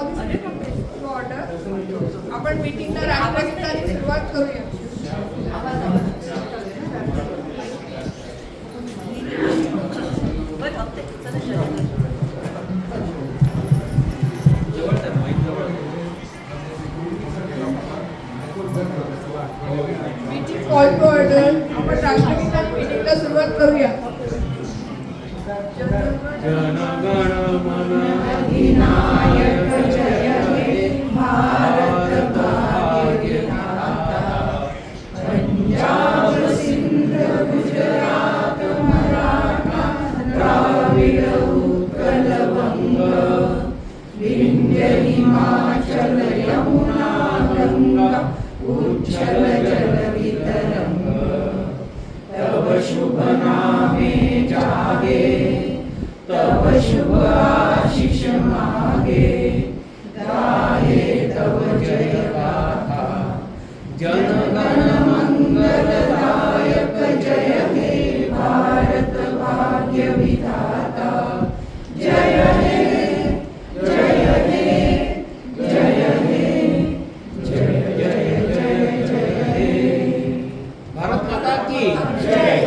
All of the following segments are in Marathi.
ऑर्डर. आपण मीटिंगला राष्ट्रगीताने सुरुवात करूया. Meeting call to order. आपण राष्ट्रगीताने मीटिंगला सुरुवात करूया. जनगण मन अधिनायक जय हे भारत भाग्य विधाता. पंजाब सिंध गुजरात मराठा द्राविड उत्कल वंग विंध्य हिमाचल यमुना गंगा उच्छल जल वितरंग. तव शुभ नामे जागे तव शुभ आशीष मागे गाहे तव जय गाथा. जनगण मंगलदायक जय हे भारत भाग्य विधाता. जय हे जय हे जय हे जय जय जय जय हे. भारत माता की जय.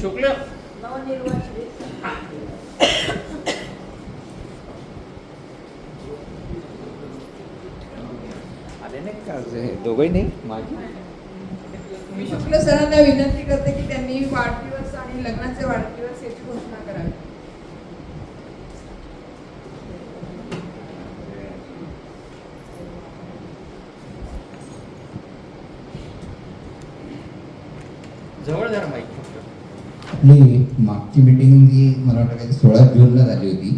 शुक्ल आले नाही का दोघंही नाही माझी. मी शुक्ल सरांना विनंती करते की त्यांनी वाढदिवस आणि लग्नाचे वाढदिवस याची घोषणा करावी. जवळ जरा माहिती. आपली मागची मीटिंग जी मला वाटतं काही 16 जूनला झाली होती.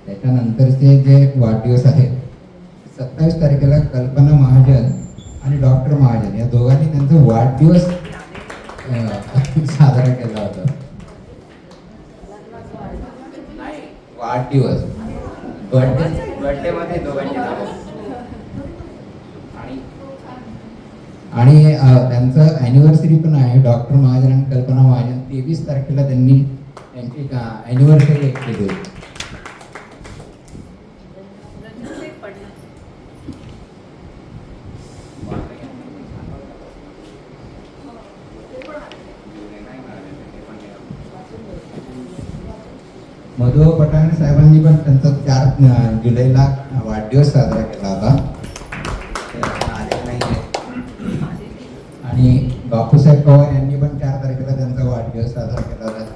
त्याच्यानंतरचे जे वाढदिवस आहेत 27 तारखेला कल्पना महाजन आणि डॉक्टर महाजन या दोघांनी त्यांचा वाढदिवस साजरा केला होता. वाढदिवस बर्थडे मध्ये दोघांची नावं. आणि त्यांचं ॲनिव्हर्सरी पण आहे. डॉक्टर महाजन आणि कल्पना महाजन 23 तारखेला त्यांनी त्यांची ॲनिव्हर्सरी केली होती. मधु पटाणे साहेबांनी पण त्यांचा 4 जुलैला वाढदिवस साजरा केला होता. आणि बापूसाहेब पवार यांनी पण 4 तारखेला त्यांचा वाढदिवस साजरा केला होता.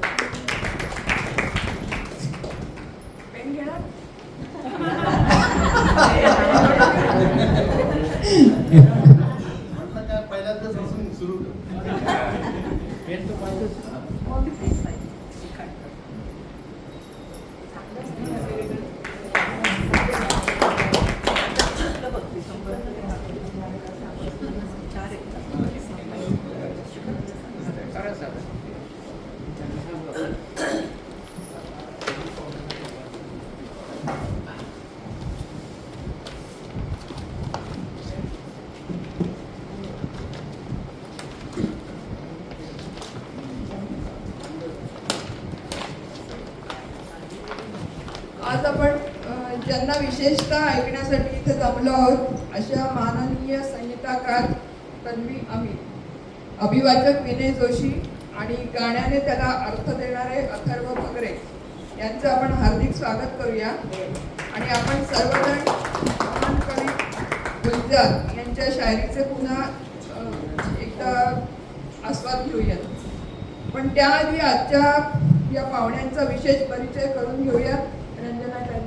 आज आपण ज्यांना विशेषतः ऐकण्यासाठी इथे जमलो आहोत अशा माननीय संगीतकार तन्वी अमित, अभिवाचक विनय जोशी आणि गाण्याने त्याला अर्थ देणारे अथर्व भगरे यांचं आपण हार्दिक स्वागत करूया. आणि आपण सर्वजण महान कवी गुलजार यांच्या शायरीचे पुन्हा एकदा आस्वाद घेऊयात. पण त्याआधी आजच्या या पाहुण्यांचा विशेष परिचय करून घेऊयात. रंजना कडून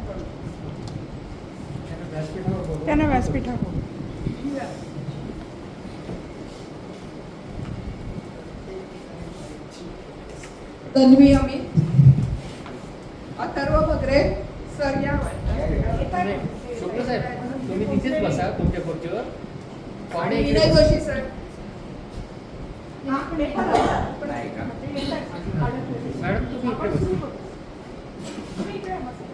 त्यांना व्यासपीठावर तन्वी अमित, अथर्व भगरे सर या. शुक्ल साहेब तुम्ही तिथेच बसा तुमच्या खुर्चीवर आणि पाहुणे विनय इकडे जोशी सर. नाही का मॅडम तुम्ही इकडे बसा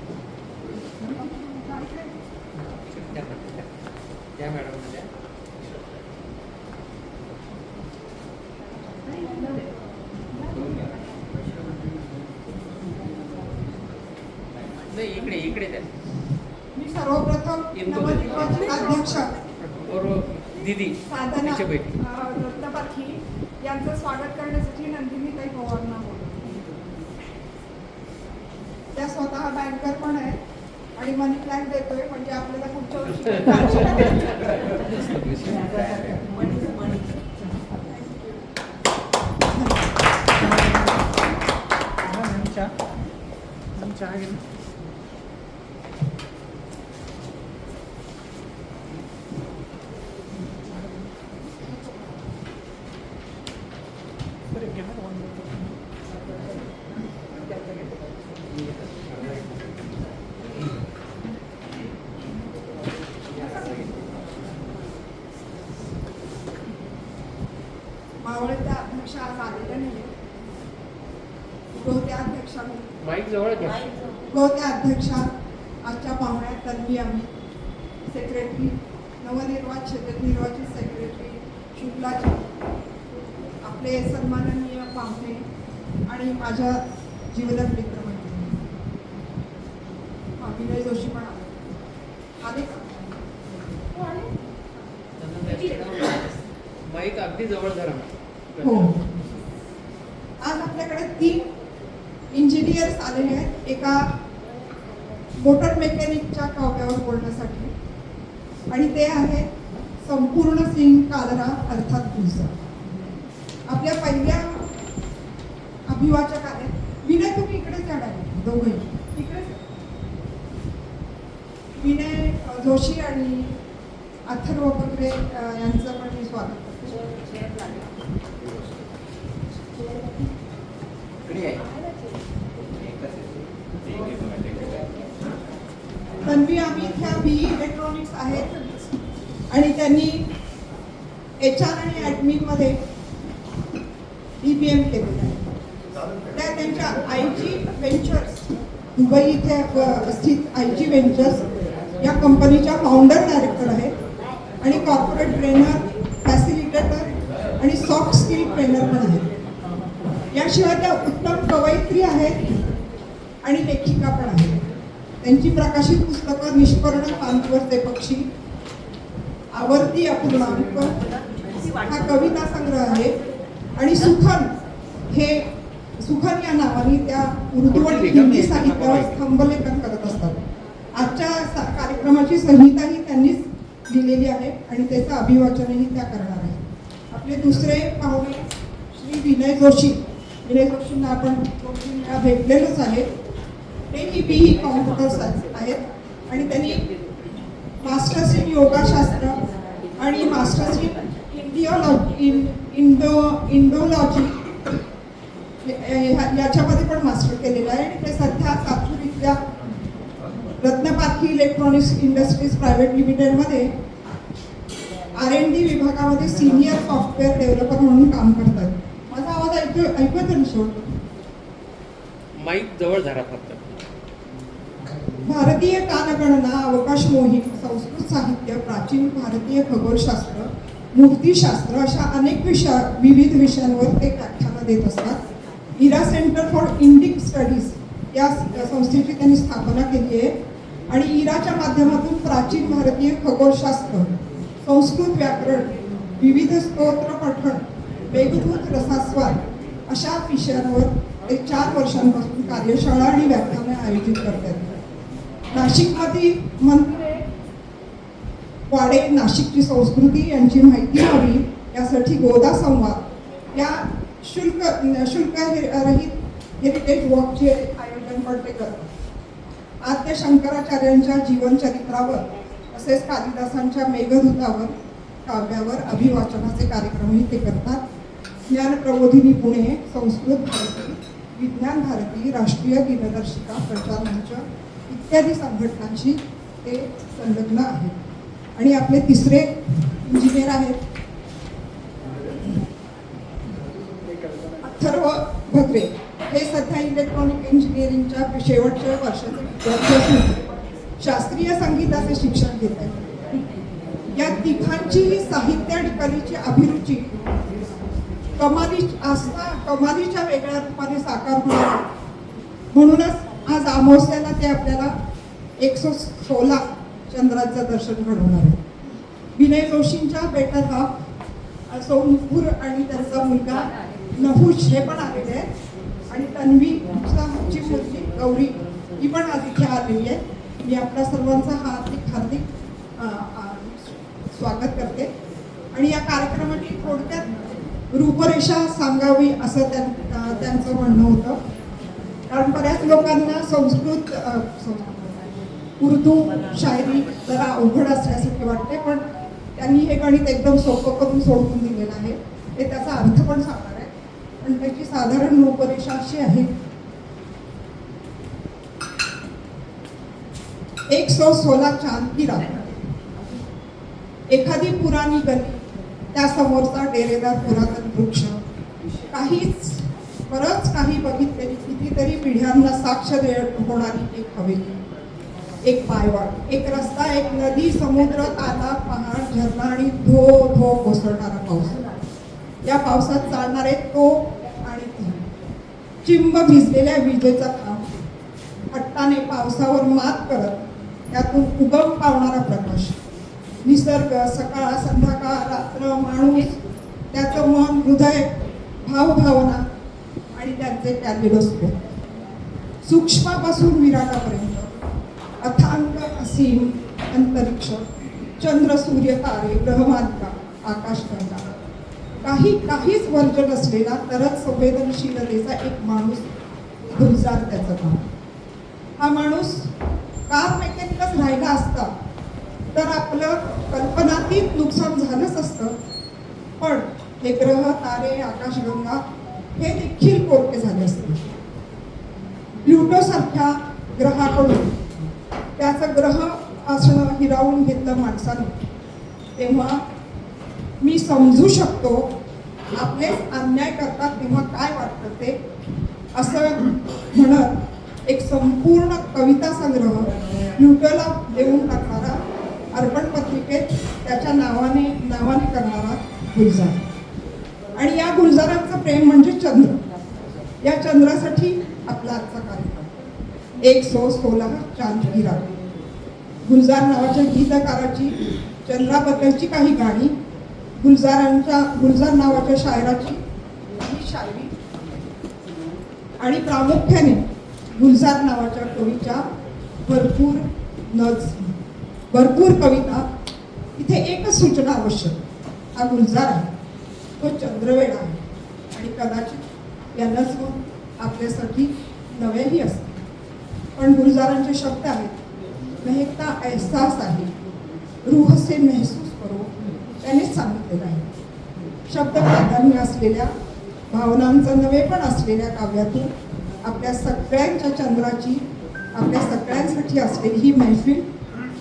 त्या मॅडम द्या नाही इकडे इकडे द्या मी सर्वप्रथम नवनिर्वाचित अध्यक्ष बरोबर दीदी साधना तिच्या बैठी रत्नपारखी यांचं स्वागत करण्यासाठी नंदिनी ताई पवारांना बोलवते. त्या स्वतः बँकर पण आहेत आणि मनी प्लॅन देतोय म्हणजे आपल्याला पुढच्या वर्षी काळजी नाही. मावळत्या अध्यक्ष आज आलेल्या नाही. गोत्या अध्यक्षांनी माईक जवळ घ्या गोत्या अध्यक्षा आजच्या पाहुण्यात तन्वी आम्ही सेक्रेटरी नवनिर्वाचित सेक्रेटरी शुक्लाजी आपले सन्माननीय पाहुणे आणि माझ्या जीवलग मित्रमंडळी विनय जोशी पण आले का? माईक अगदी जवळ धरा हो. आज आपल्याकडे 3 इंजिनियर्स आलेले आहेत एका मोटर मेकॅनिकच्या काव्यावर बोलण्यासाठी आणि ते आहेत संपूर्ण सिंग कालरा अर्थात गुलजार. आपल्या पहिल्या अभिवाचक आहेत विनय. तुम्ही इकडेच जाणार दोघंही इकडेच. विनय जोशी आणि अथर्व बकरे यांचं पण मी स्वागत करते. तन्वी अमित ह्या BE इलेक्ट्रॉनिक्स आहेत आणि त्यांनी HR आणि ॲडमिन मध्ये DBM केलेलं आहे. त्या त्यांच्या IG वेंचर्स दुबई इथे स्थित IG वेंचर्स या कंपनीच्या फाउंडर डायरेक्टर आहेत आणि कॉर्पोरेट ट्रेनर फॅसिलिटेटर आणि सॉफ्ट स्किल ट्रेनर पण आहेत. याशिवाय त्या उत्तम कवयित्री आहेत आणि लेखिका पण आहेत. त्यांची प्रकाशित पुस्तकं निष्पर्ण पांचवर ते पक्षी, आवर्ती अपूर्णांक हा कविता संग्रह आहे आणि सुखन या नावाने त्या उर्दू आणि हिंदी साहित्यावर स्तंभलेखन करत असतात. आजच्या कार्यक्रमाची संहिताही त्यांनीच दिलेली आहे आणि त्याचं अभिवाचनही त्या करणार आहेत. आपले दुसरे पाहुणे श्री विनय जोशी. विनय जोशींना आपण 2-3 वेळा भेटलेलोच आहे. तेही BE कॉम्प्युटर्स आहेत आणि त्यांनी मास्टर्स इन योगाशास्त्र आणि मास्टर्स इन इंडोलॉजी याच्यामध्ये पण मास्टर केलेलं आहे आणि ते सध्या सातपूर इथल्या रत्नपारखी इलेक्ट्रॉनिक्स इंडस्ट्रीज प्रायव्हेट लिमिटेडमध्ये R&D विभागामध्ये सिनियर सॉफ्टवेअर डेव्हलपर म्हणून काम करतात. माझा आवाज ऐकत सोड. माईक जवळ धरा फक्त. भारतीय कालगणना, अवकाश मोहीम, संस्कृत साहित्य, प्राचीन भारतीय खगोलशास्त्र, मूर्तिशास्त्र अशा अनेक विविध विषयांवर ते व्याख्यानं देत असतात. इरा सेंटर फॉर इंडिक स्टडीज या संस्थेची त्यांनी स्थापना केली आहे आणि इराच्या माध्यमातून प्राचीन भारतीय खगोलशास्त्र, संस्कृत व्याकरण, विविध स्तोत्र पठण, मेघदूत रसास्वाद अशा विषयांवर ते 4 वर्षांपासून कार्यशाळा आणि व्याख्याने आयोजित करतात. नाशिकमध्ये मंदिरे, वाडे, नाशिकची संस्कृती यांची माहिती व्हावी यासाठी गोदा संवाद या शुल्करहित हेरिटेज वॉकचे आयोजन पण ते करतात. आद्य शंकराचार्यांच्या जीवनचरित्रावर तसेच कालिदासांच्या मेघदूतावर काव्यावर अभिवाचनाचे कार्यक्रमही ते करतात. ज्ञान प्रबोधिनी पुणे, संस्कृत भारती, विज्ञान भारती, राष्ट्रीय दिनदर्शिका, प्रचार मंच इत्यादी संघटनांशी ते संलग्न आहेत. आणि आपले तिसरे इंजिनियर आहेत अथर्व भगरे. हे सध्या इलेक्ट्रॉनिक इंजिनिअरिंगच्या शेवटच्या वर्षाचे विद्यार्थी असून शास्त्रीय संगीताचे शिक्षण घेत आहेत. या तिघांचीही साहित्य आणि कलेची अभिरुची कमालीच्या वेगळ्या रूपाने साकार होणार आहे. म्हणूनच आज अमावस्याला ते आपल्याला 116 चंद्राचं दर्शन घडवणार आहे. विनय जोशींच्या बेटर हाफ सोमपूर आणि त्यांचा मुलगा नहुष हे पण आलेले आहेत आणि तन्वीचा ची मुलगी गौरी ही पण आज इथे आलेली आहे. मी आपल्या सर्वांचा हार्दिक स्वागत करते आणि या कार्यक्रमाची थोडक्यात रूपरेषा सांगावी असं त्यांचं म्हणणं होतं. कारण बऱ्याच लोकांना संस्कृत उर्दू शायरी जरा अवघड असल्यासारखे वाटते, पण त्यांनी हे गणित एकदम सोपं करून सोडवून दिलेलं आहे. ते त्याचा अर्थ पण सांगणार आहे, पण त्याची साधारण रूपरेषा अशी आहे. 116 चांद की रात. एखादी पुराणी गली, त्या समोरचा डेरेदार पुरातन वृक्ष, बरंच काही बघितलेली कितीतरी पिढ्यांना साक्ष होणारी एक हवेली, एक पायवाट, एक रस्ता, एक नदी, समुद्र, तालाव, पहाड, झरणा आणि धो धो कोसळणारा पाऊस. या पावसात चालणारे तो आणि ती, चिंब भिजलेल्या विजेचा खांब, हट्टाने पावसावर मात करत त्यातून उगम पावणारा प्रकाश, निसर्ग, सकाळ, संध्याकाळ, रात्र, माणूस, त्याचं मन, हृदय, भावभावना आणि त्यांचे कॅलिडोस्कोप, सूक्ष्मापासून विराटापर्यंत, अथांग असीम अंतरिक्ष, चंद्र, सूर्य, तारे, ग्रहमालिका, आकाशगंगा, काहीच वर्ज नसलेला तरच संवेदनशीलतेचा एक माणूस, गुलजार त्याचं काम. हा माणूस कार मेकॅनिकच राहिला असता तर आपलं कल्पनातीत नुकसान झालंच असतं, पण हे ग्रह, तारे, आकाशगंगा हे देखील पोरके झाले असते. प्लुटो सारख्या ग्रहाकडून त्याचं ग्रह असणं हिरावून घेतलं माणसाने, तेव्हा मी समजू शकतो आपलेच अन्याय करतात तेव्हा काय वाटतं ते. असं म्हणत एक संपूर्ण कविता संग्रह प्लुटोला देऊन टाकणारा, अर्पण पत्रिकेत त्याच्या नावाने करणारा गुलजार. आणि या गुलजारांचं प्रेम म्हणजे चंद्र. या चंद्रासाठी आपला आजचा कार्यक्रम 116 चांद की रात. गुलजार नावाच्या गीतकाराची चंद्राबद्दलची काही गाणी, गुलजार नावाच्या शायराची काही शायरी आणि प्रामुख्याने गुलजार नावाच्या कवीच्या भरपूर कविता. इथे एकच सूचना आवश्यक. हा गुलजार आहे, तो चंद्रवेळ आहे आणि कदाचित यांनाच मग आपल्यासाठी नवेही असते. पण गुलजारांचे शब्द आहेत, महकता एहसास आहे, रूह से महसूस करो, त्यानेच सांगितलेलं आहे. शब्द प्राधान्य असलेल्या, भावनांचं नवेपण असलेल्या काव्यातून आपल्या सगळ्यांच्या चंद्राची, आपल्या सगळ्यांसाठी असलेली ही मैफिल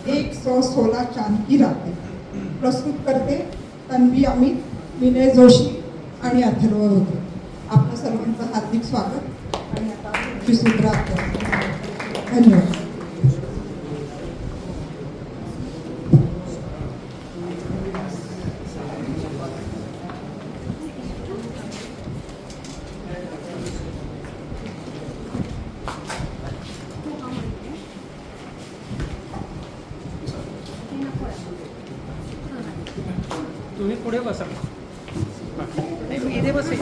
116 चांद की रात प्रस्तुत करते तन्वी अमित, विनय जोशी आणि अथर्व होते. आपलं सर्वांचं हार्दिक स्वागत आणि आता सुप्रात. धन्यवाद. तुम्ही पुढे बसा. नाही, मी इथे बसेल.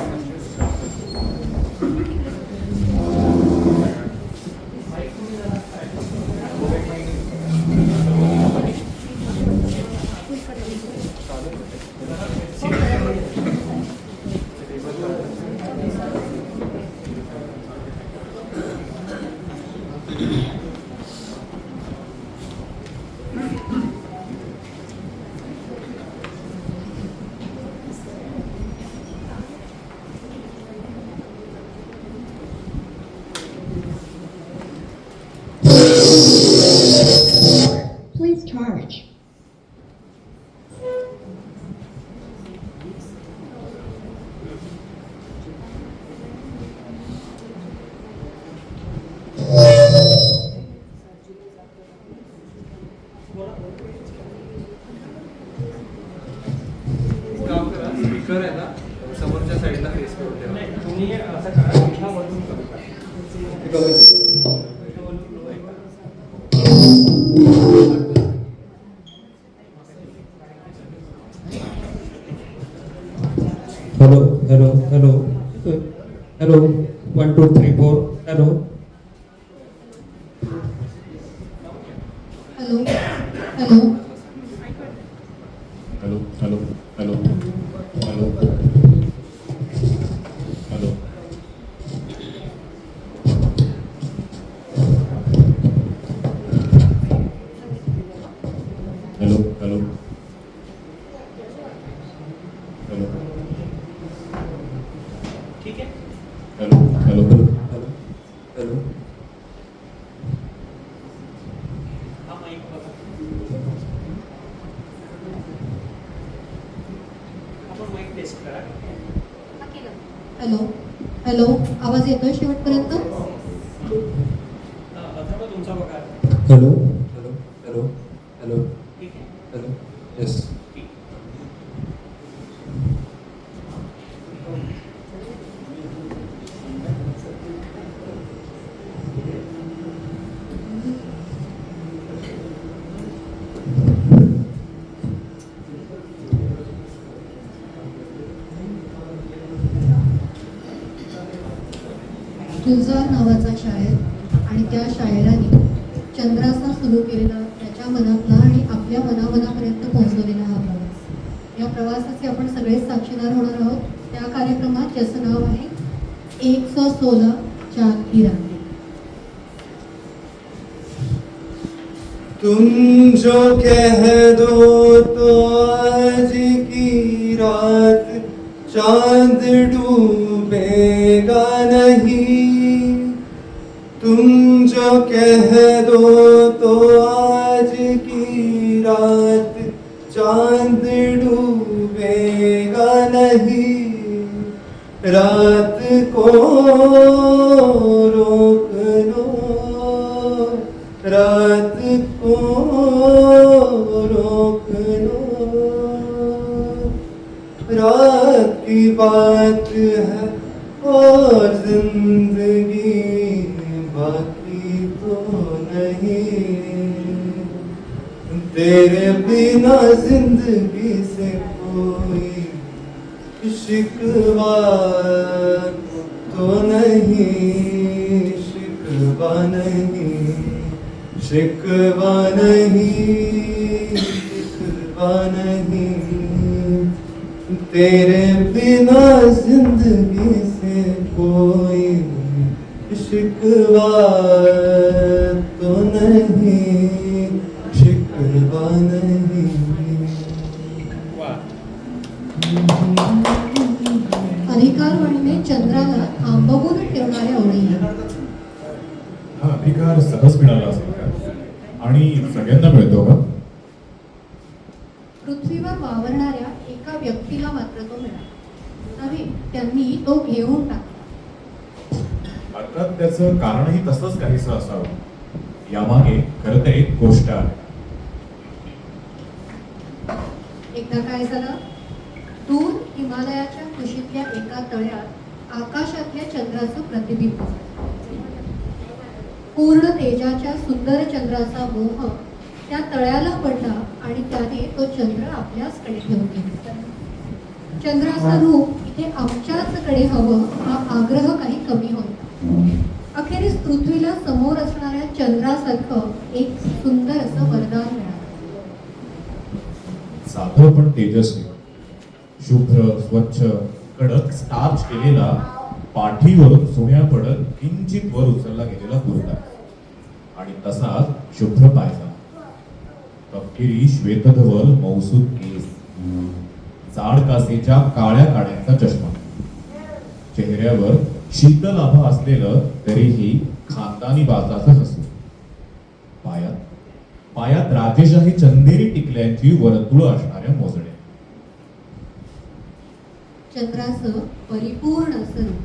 काम करा, स्पीकर आहे ना समोरच्या साईडला फेस करून ठेवा. नाही, तुम्ही असं करा, इथं वरून कमी करा. Hello hello hello hello 1 2 3 4 hello hello hello hello hello hello hello hello hello hello hello ठीक आहे. Hello hello hello hello hello हा माईक बघा. आपण माईक टेस्ट करा. हॅलो हॅलो आवाज येतोय शेवटपर्यंत? अथर्व तुमचा बघा. हॅलो हॅलो हॅलो हॅलो ठीक आहे. हॅलो येस ठीक. गुलजार नावाचा शायर आणि त्या शायराने चंद्राचा सुरू केलेला त्याच्या मनातला आणि आपल्या मनामनापर्यंत पोहोचवलेला हा प्रवास. या प्रवासाचे आपण सगळेच साक्षीदार होणार आहोत. त्या कार्यक्रमात ज्याचं नाव आहे 116 चांद की रात. तुम जो कह दो तो आज की रात चांद डूबेगा नहीं. तुम जो कह दो तो आज की रात चांद डूबेगा नहीं. रात को रोक लो, रात को रोक लो. रात की बात है और जिंदगी बाकी तो नहीं. तेरे बिना जिंदगी से कोई शिकवा तो नहीं, शिकवा नहीं, शिकवा नहीं, शिकवा नहीं. तेरे बिना जिंदगी से कोई शिकवा तो नहीं, शिकवा नहीं. वा. अधिकारवाणीने चंद्राला थांबवून ठेवणाऱ्या ओळी. हा अधिकार सहज मिळाला असेल का आणि सगळ्यांना मिळतो का? पृथ्वीवर वावरणाऱ्या एका व्यक्तीला मात्र तो मिळाला नव्हे. त्यांनी तो घेऊन टाकला. अर्थात त्याचं कारणही तसंच काहीसं असावं. यामागे खरं तर एक गोष्ट आहे. एकदा काय झालं, दूर हिमालयाच्या कुशीतल्या एका तळ्यात आकाशातल्या चंद्राचं प्रतिबिंब. पूर्ण तेजाच्या सुंदर चंद्राचा मोह त्या तळ्याला पडला आणि त्याने तो चंद्र आपल्याचकडे ठेवून घेतला. चंद्राचं रूप इथे आमच्याचकडे हवं हा आग्रह काही कमी होता. अखेरीस पृथ्वीला समोर असणाऱ्या चंद्रासारखं एक सुंदर असं वरदान मिळालं. साधं पण तेजस्वी, शुभ्र स्वच्छ कडक स्टार्च केलेला, पाठीवरून सोन्या पडत किंचित वर उचलला गेलेला कुर्ता आणि तसाच शुभ्र पायजामा, तपकिरी श्वेतधवल मौसूद केस, जाड कासेच्या काळ्या काड्यांचा चष्मा, चेहऱ्यावर शीतल आभा असलेलं तरीही खानदानी बाजाचं हसू, पायात राजेशाही चंदेरी टिकल्यांची वर्तुळ असणाऱ्या मोजड्या. चंद्राचं परिपूर्ण असं रूप.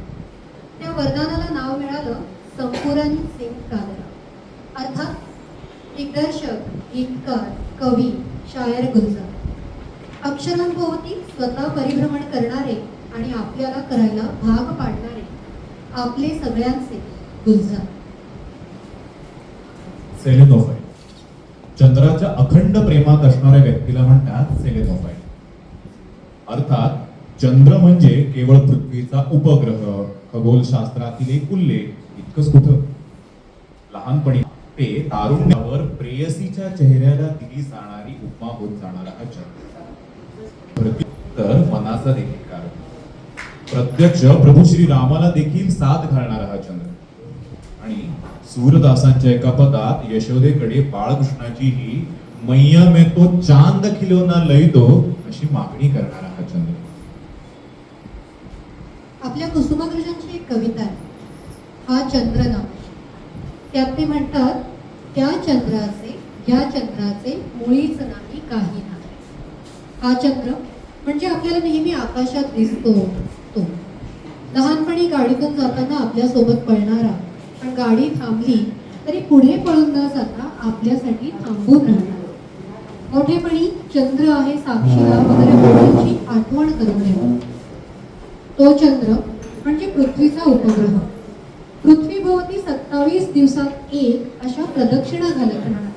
त्या वरदानाला नाव मिळालं संपूर्ण सिंग कालरा. अर्थात दिग्दर्शक, गीतकार, कवी, शायर गुलजार. अक्षरांभोवती स्वतः परिभ्रमण करणारे आणि आपल्याला करायला भाग पाडणारे आपले सगळ्यांचे गुलजार. सेलेनोफाइट. चंद्राच्या अखंड प्रेमात असणाऱ्या व्यक्तीला म्हणतात सेलेनोफाइट. अर्थात चंद्र म्हणजे केवळ पृथ्वीचा उपग्रह, खगोलशास्त्रातील एक उल्लेख इतकंच कुठं. लहानपणी ते तारुण्यावर प्रेयसीच्या चेहऱ्याला दिली जाणारी उपमा होत जाणारा हा चंद्र. तर मनाचा देखील कारक. प्रत्यक्ष प्रभू श्री रामाला देखील साथ घालणारा हा चंद्र. आणि सूरदासांच्या एका पदात यशोदेकडे बाळकृष्णाची ही मैया में तो चांद खिलौना लई दो अशी मागणी करणारा हा चंद्र. आपल्या कुसुमाग्रजांची एक कविता आहे, हा चंद्र नाव. त्यात ते म्हणतात, त्या चंद्राचे या चंद्राचे मुळीच नाही काही नाही. हा चंद्र म्हणजे आपल्याला नेहमी आकाशात दिसतो तो. लहानपणी गाडीतून जाताना आपल्या सोबत पळणारा, पण गाडी थांबली तरी पुढे पळून न जाता आपल्यासाठी थांबून राहणारा. मोठेपणी चंद्र आहे साक्षीला वगैरे गोष्टींची आठवण करून देतो. तो चंद्र म्हणजे पृथ्वीचा उपग्रह. पृथ्वीभोवती 27 दिवसात एक अशा प्रदक्षिणा घालत राहणार.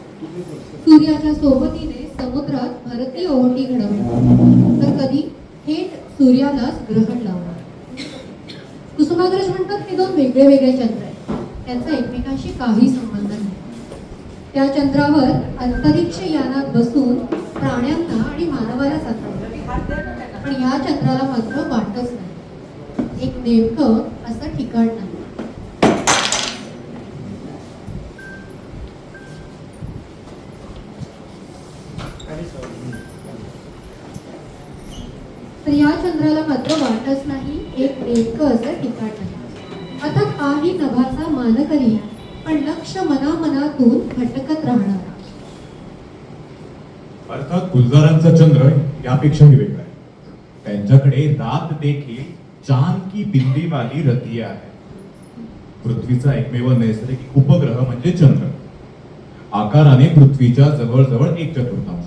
सूर्याच्या सोबतीने समुद्रात भारतीय ओहोटी घडवणार, तर कधी थेट सूर्यालाच ग्रहण लावणार. कुसुमाग्रज म्हणतात हे दोन वेगळे वेगळे चंद्र आहेत, त्यांचा एकमेकांशी काही संबंध नाही. त्या चंद्रावर अंतरिक्ष यानात बसून प्राण्यांना आणि मानवाला जातात, पण या चंद्राला मात्र वाटच नाही. एक नेमकं असं ठिकाण नाही. तर या चंद्राला मात्र वाटच नाही, एक नेमकं असं ठिकाण नाही. आता काही नभाचा मानकरी, पण लक्ष मनामनातून भटकत राहणारा. अर्थात गुलजारांचा चंद्र यापेक्षाही वेगळा आहे. त्यांच्याकडे रात देखील चांद की बिंदी वाली रतिया आहे. पृथ्वीचा एकमेव नैसर्गिक उपग्रह म्हणजे चंद्र. आकाराने पृथ्वीच्या जवळजवळ 1/4.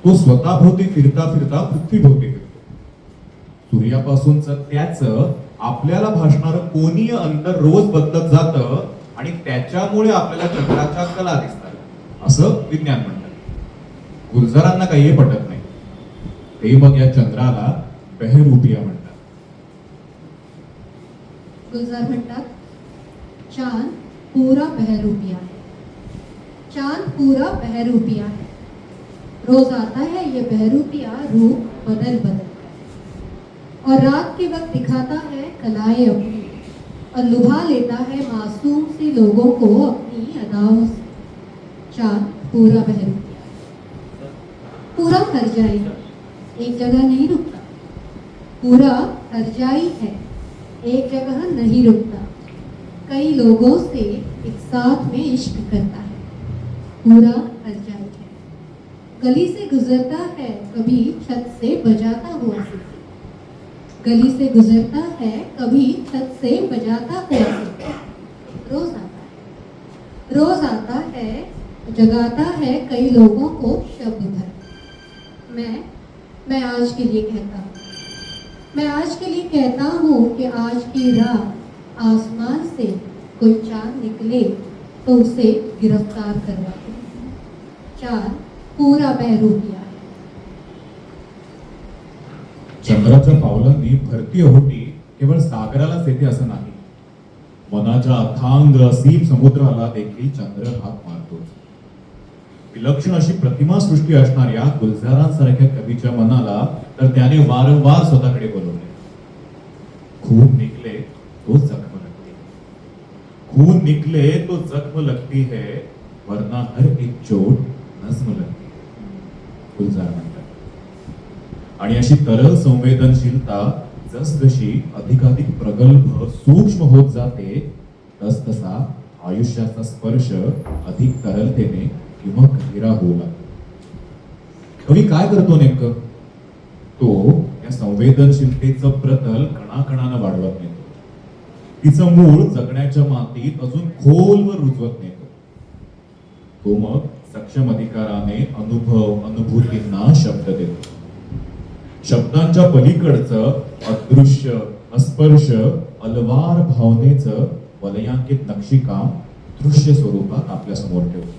तो स्वतःभोवती फिरता फिरता पृथ्वीभोवती फिरतो. सूर्यापासूनच त्याचं आपल्याला भासणारं कोनीय अंतर रोज बदलत जातं आणि त्याच्यामुळे आपल्याला चंद्राच्या कला दिसतात असं विज्ञान म्हणतात. गुलजारांना काही हे पटत नाही. ते मग या चंद्राला बहरूपिया म्हणतात. गुलजार म्हणतात, चांद पूरा बहरूपिया है, चांद पूरा बहरूपिया है. रोज आता है ये बहरूपिया रूप बदल बदल, और रात के वक्त दिखाता है कलाएं अपनी, और लुभा लेता है मासूम से लोगों को अपनी अदाओं से. चांद पूरा बहरूपिया है, पूरा हरजाई, एक जगह नहीं रुकता. पूरा हरजाई है, एक जगह नहीं रुकता. कई लोगों से एक साथ में इश्क करता है. पूरा हरजाई है, गली से गुजरता है कभी छत से बजाता हुआ सीटी. गली से गुजरता है कभी छत से बजाता हुआ सीटी. रोज आता है, रोज आता है, जगाता है कई लोगों को शब्द भर. मैं आज के लिए कहता हूँ, मैं आज के लिए कहता हूँ कि आज की रात आसमान से कोई चांद निकले तो उसे गिरफ्तार करवा दे. चांद पूरा बहरूपिया है. चंद्राच्या पावलांनी भरती ओहोटी केवळ सागरालाच येते असं नाही. मनाच्या अथांग असीम समुद्राला देखील चंद्र हात मारतो. विलक्षण अशी प्रतिमा सृष्टी असणाऱ्या गुलजारांसारख्या कवीच्या मनाला तर त्याने वारंवार स्वतःकडे बोलवले. खून निकले तो जख्म लगती, खून निकले तो जख्म लगती है, वरना हर एक चोट नज्म लगती, गुलजार म्हणतात. आणि अशी तरल संवेदनशीलता जसजशी अधिकाधिक प्रगल्भ सूक्ष्म होत जाते तसतसा आयुष्याचा स्पर्श अधिक तरलतेने किंवा गहिरा होऊ लागतो. कवी काय करतो नेमकं? तो या संवेदनशीलतेचं प्रतल कणाकणानं वाढवत नेतो. तिचं मूळ जगण्याच्या मातीत अजून खोलवर रुजवत नेतो. तो मग सक्षम अधिकाराने अनुभव अनुभूतींना शब्द देतो. शब्दांच्या पलीकडचं अदृश्य अस्पर्श अलवार भावनेचं वलयांकित नक्षीकाम दृश्य स्वरूपात आपल्या समोर ठेवतो.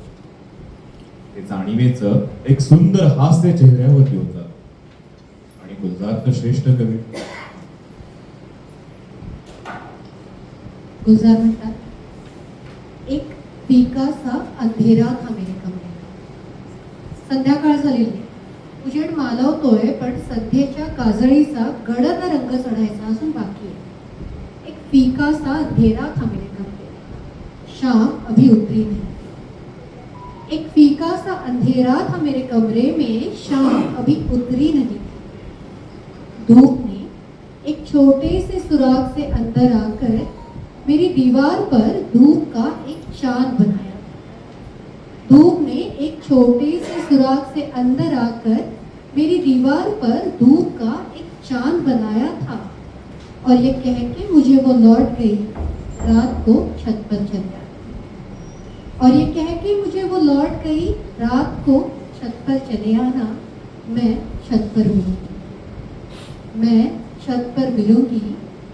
ते जाणीवेचं एक सुंदर हास्य चेहऱ्यावर घेऊन जात आणि गुलजार तर श्रेष्ठ कवी. गुलजार म्हणतात, एक पिकासा अंधेरा था मेरे कमरे. संध्याकाळ झालेली आहे. उजेड मालवतोय, पण संध्येच्या काजळीचा गडद रंग चढायचा अजून बाकी आहे. एक पिकासा अंधेरा था मेरे कमरे, शाम अभी उतरी नहीं. एक फीका सा अंधेरा था मेरे कमरे में, शाम अभी उतरी नहीं. धूप ने एक छोटे से सुराग से अंदर आकर मेरी दीवार पर धूप का एक चांद बनाया. धूप ने एक छोटे से सुराग से अंदर आकर मेरी दीवार पर धूप का एक चांद बनाया था. और ये कह के मुझे वो लौट गई, रात को छत पर चल गया. और ये कह के मुझे वो लौट गई, रात को छत पर चले आना, मैं छत पर मिलूंगी. मैं छत पर मिलूंगी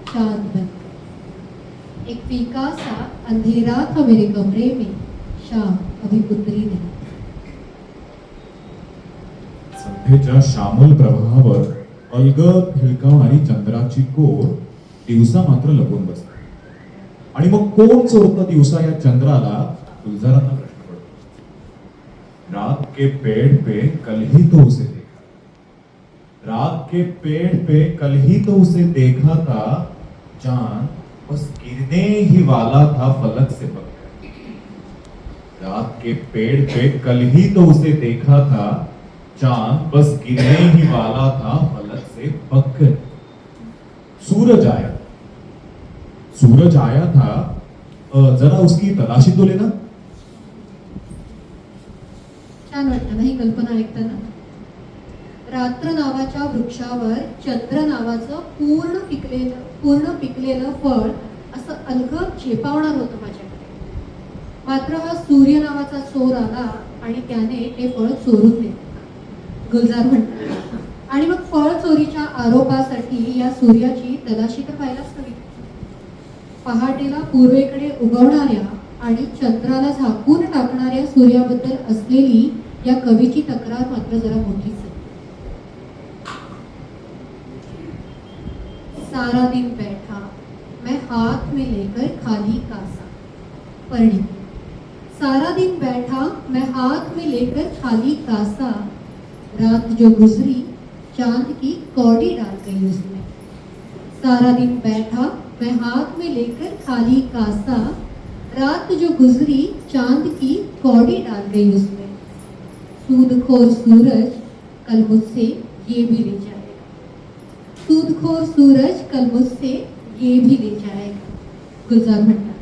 चांद बनकर. एक फीका सा अंधेरा था मेरे कमरे में, शाम अभी उतरी नहीं. संध्येच्या श्यामल प्रवाहावर अलगद हिलकावणारी चंद्राची कोर दिवसा मात्र लपून बसते. आणि मग कोण चोरतं दिवसा या चंद्राला, गुलजारांना प्रश्न पडतो. रात के पेड़ पे कल ही तो उसे देखा, रात के पेड़ पे कल ही तो उसे देखा था, चांद बस गिरने ही वाला था फलक से पककर. रात के पेड़ पे कल ही तो उसे देखा था, चांद बस गिरने ही वाला था फलक से पककर. सूरज आया, सूरज आया था, जरा उसकी तलाशी तो लेना. छान वाटतं ना ही कल्पना ऐकताना. रात्र नावाच्या वृक्षावर चंद्र नावाचं पूर्ण पिकलेलं फळ असं अलगद झेपावणार होतं माझ्याकडे. मात्र हा सूर्य नावाचा चोर आला आणि त्याने ते फळ चोरून दिले. गुलजार म्हणतात, आणि मग फळ चोरीच्या आरोपासाठी या सूर्याची तलाशी तर पाहायलाच हवी. पहाटेला पूर्वेकडे उगवणाऱ्या आणि चंद्राला झाकून टाकणाऱ्या सूर्याबद्दल असलेली या कवीची तक्रार मात्र जरा मोठीच आहे. सारा दिन बैठा मैं हाथ में लेकर खाली कासा. परणी. सारा दिन बैठा मैं हाथ में लेकर खाली कासा, रात जो गुजरी चांद की कौड़ी डाल गई उसमें. सारा दिन बैठा मैं हाथ में लेकर खाली कासा, रात जो गुजरी चांद की कौड़ी डाल गई उसमें. सूदखोर सूरज कल मुझसे ये भी ले जाएगा. सूदखोर सूरज कल मुझसे ये भी ले जाएगा. गुलजार म्हणतात,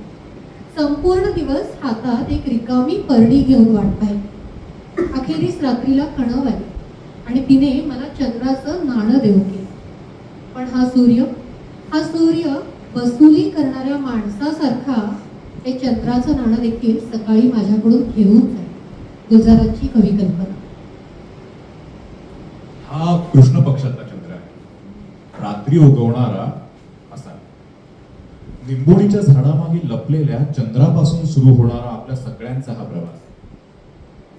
संपूर्ण दिवस हातात एक रिकामी परडी घेऊन वाट पाहिली. अखेरीस रात्रीला कणव आली आणि तिने मला चंद्राचं नाणं देऊ केलं. पण हा सूर्य वसुली करणाऱ्या माणसासारखा हे चंद्राचं नाणं देखील सकाळी माझ्याकडून घेऊन जाईल. गुलजारांची कवी कल्पना. हा कृष्ण पक्षातला चंद्र आहे, रात्री उगवणारा असा. निंबोणीच्या झाडामागे लपलेल्या चंद्रापासून सुरू होणारा आपल्या सगळ्यांचा हा प्रवास.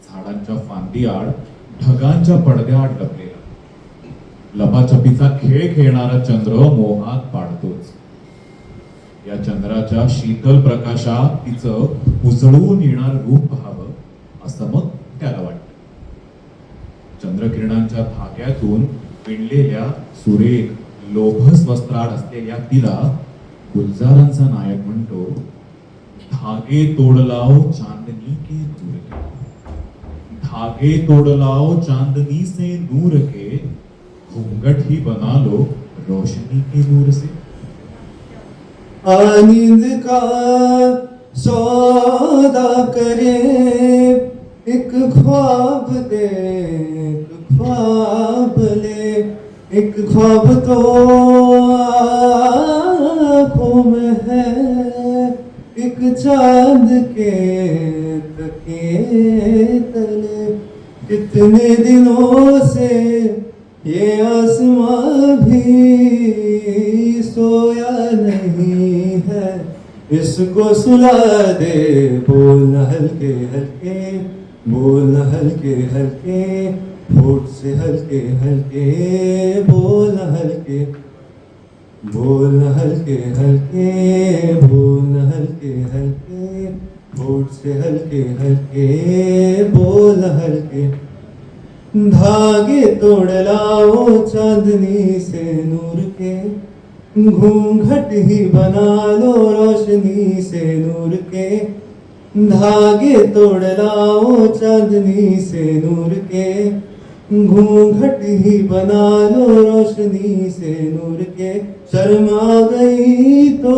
झाडांच्या फांदीआड ढगांच्या पडद्याआड लपलेला लपाछपीचा खेळ खेळणारा चंद्र मोहात पाडतोच. या चंद्राच्या शीतल प्रकाशात तिचं उजळून येणार रूप पाहावं असं मग त्याला वाटतं. चंद्रकिरणांच्या धाग्यातून विणलेल्या सुरेख लोभस वस्त्राड असलेल्या तिला गुलजारांचा नायक म्हणतो, धागे तोड़ लाओ चांदनी के नूर के, धागे तोड़ लाओ चांदनी से नूर के, घूंघट ही बना लो रोशनी के नूर से. नींद का सौदा करे, एक ख्वाब दे, एक ख्वाब ले, एक ख्वाब तो आँखों में है, एक चांद के तकिए कितने दिनों से ये आसमां भी सोया नहीं है, इसको सुला दे। बोलना हल्के हल्के, बोलना हल्के हल्के, होठ से हल्के हल्के, बोलना हल्के, बोलना हल्के हल्के, बोलना हल्के हल्के, होठ से हल्के हल्के, बोलना हल्के। धागे तोड़ लाओ चांदनी से नूर के, घूंघट ही बना लो रोशनी से नूर के। धागे तोड़ लाओ चांदनी से नूर के, घूंघट ही बना लो रोशनी से नूर के। शर्मा गई तो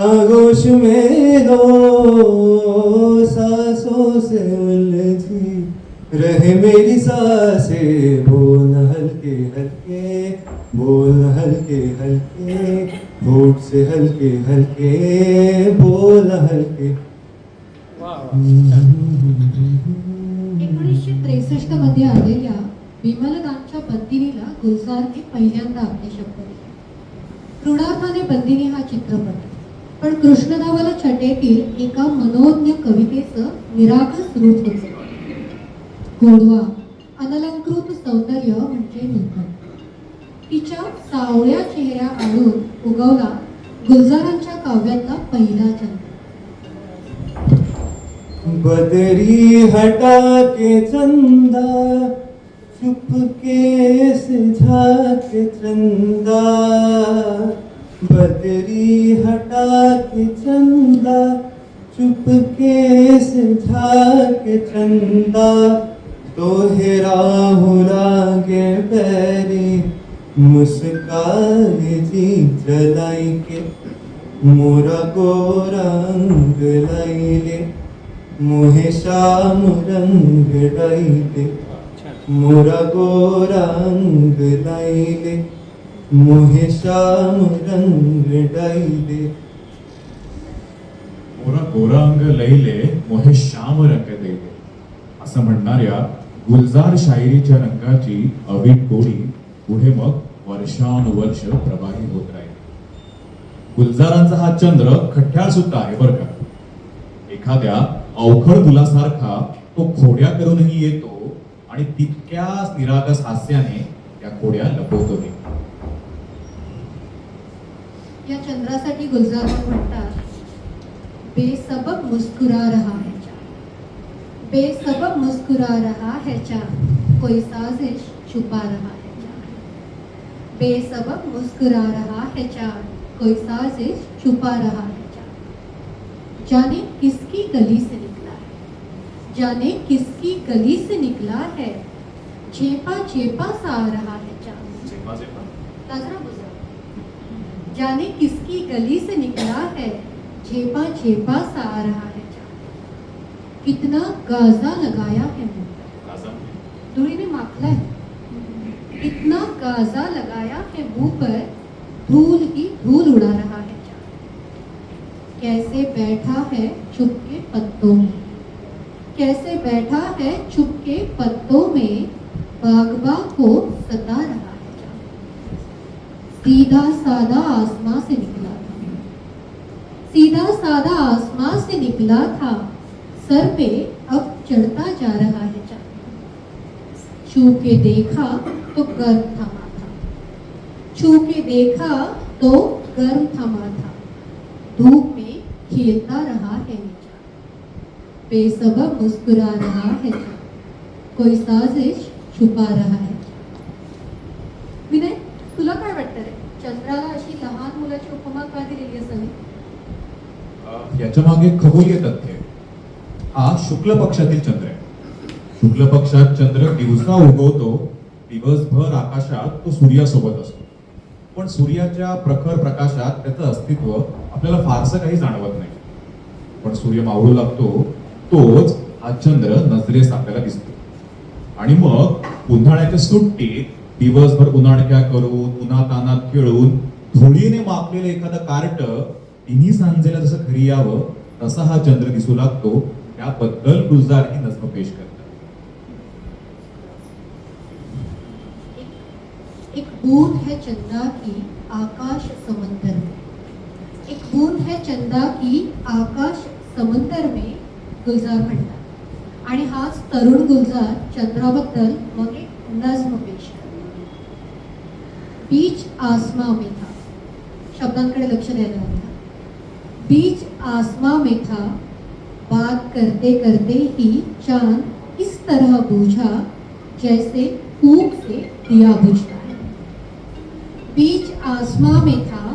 आगोश में लो, सांसों से उलझी रहे मेरी सांसें। बोलना हल्के हल्के, बोलना हल्के हल्के, होठ से हल्के हल्के, बोलना हल्के। वा वा छान. 1963 मध्ये आलेल्या विमलदानच्या बंदिनीला गुलजारने पहिल्यांदा आपले शब्द दिले. तृणार्थाने बंदिनी हा चित्रपट, पण कृष्णधावला छटेतील एका मनोज्ञ कवितेचं निरागस रूप होते. गोडवा, अनलंकृत सौंदर्य म्हणजे निर्मळ. तिच्या सावळ्या चेहऱ्या आडून उगवला गुलजारांच्या काव्यातला पहिला चंद्र. बदरी हटा के चंदा, चुपके से झाके चंदा। बदरी हटा के चंदा, चुपके से झाके चंदा। तो राहु लागे पैरी, मुस्काए जी जलाई के। मोरा गोरा रंग लाइले, मोहे श्याम रंग डाइले। मोरा गोरा रंग लाइले, मोहे श्याम रंग डाइले। मोरा गोरांग लैले मोहे श्याम रंग देले असं म्हणणाऱ्या गुलजार शायरीच्या रंगाची अवीट गोडी पुढे मग वर्षानुवर्ष प्रवाही होत राहील. गुलजारांचा हा चंद्र खट्याळ सुद्धा आहे बरं का. एखाद्या अवखळ मुलासारखा तो खोड्या करूनही येतो आणि तितक्याच निरागस हास्याने त्या खोड्या लपवतो. या चंद्रासाठी गुलजार म्हणतात, बेसबब मुस्कुरा रहा है चांद, बेसबब मुस्कुरा रहा है चांद, कोई साजिश छुपा रहा है चांद. बेसबब मुस्कुरा रहा है चांद, कोई साजिश छुपा रहा है चांद. जाने किसकी गली से निकला है, जाने किसकी गली से निकला है, झेपा झेपा सा आ रहा है चांद. ताजरा बुझा. जाने किसकी गली से निकला है, झेपा झेपा सा आ रहा है चांद. कितना गाजा लगाया है मुंह पर, धूड़ी ने माखला है. कितना गाजा लगाया है मुंह पर, धूल ही धूल उड़ा रहा है चांद. कैसे बैठा है चुपके पत्तों में, कैसे बैठा है चुपके पत्तों में, बागबा को सता रहा है चांद. सीधा सादा आसमां से निकला था, सीधा सादा आसमां से निकला था, सर पे अब चढ़ता जा रहा है चांद. छू के देखा तो गर्म थमा था, छू के देखा तो गर्म थमा था, धूप में खेलता रहा है चांद. बेसबब मुस्कुरा रहा है चांद, कोई साजिश छुपा रहा है. विनय, तुला काय वाटतं रे, चंद्राला अशी लहान मुलाची उपमा का दिलेली असावी? याच्या मागे खगोलीय तथ्य आहे. हा शुक्ल पक्षातील चंद्र आहे. शुक्ल पक्षात चंद्र दिवसा उगवतो, दिवसभर आकाशात तो सूर्यासोबत असतो. पण सूर्याच्या प्रखर प्रकाशात त्याचं अस्तित्व आपल्याला फारसं काही जाणवत नाही. पण सूर्य मावळू लागतो तोच हा चंद्र नजरेस आपल्याला दिसतो. आणि मग उन्हाळ्याच्या सुट्टीत दिवसभर उन्हाळक्या करून उन्हातानात खेळून धुळीने मापलेलं एखादं कार्ट तिन्ही सांजेला जसं घरी यावं तसा हा चंद्र दिसू लागतो. त्याबद्दल गुलजार ही नजम पेश करतात. एक बूंद है चंदा की आकाश समंदर में, एक बूंद है चंदा की आकाश समंदर में, गुलजार म्हणतात. आणि हाच तरुण गुलजार चंद्राबद्दल मग एक नज्म पेश करतो. बीच आसमां में था, शब्दांकडे लक्ष द्यायला लागला. बीच आसमां में था, बात करते करते ही चांद इस तरह बूझा जैसे फूंक से दिया बुझता है. बीच आसमां में था,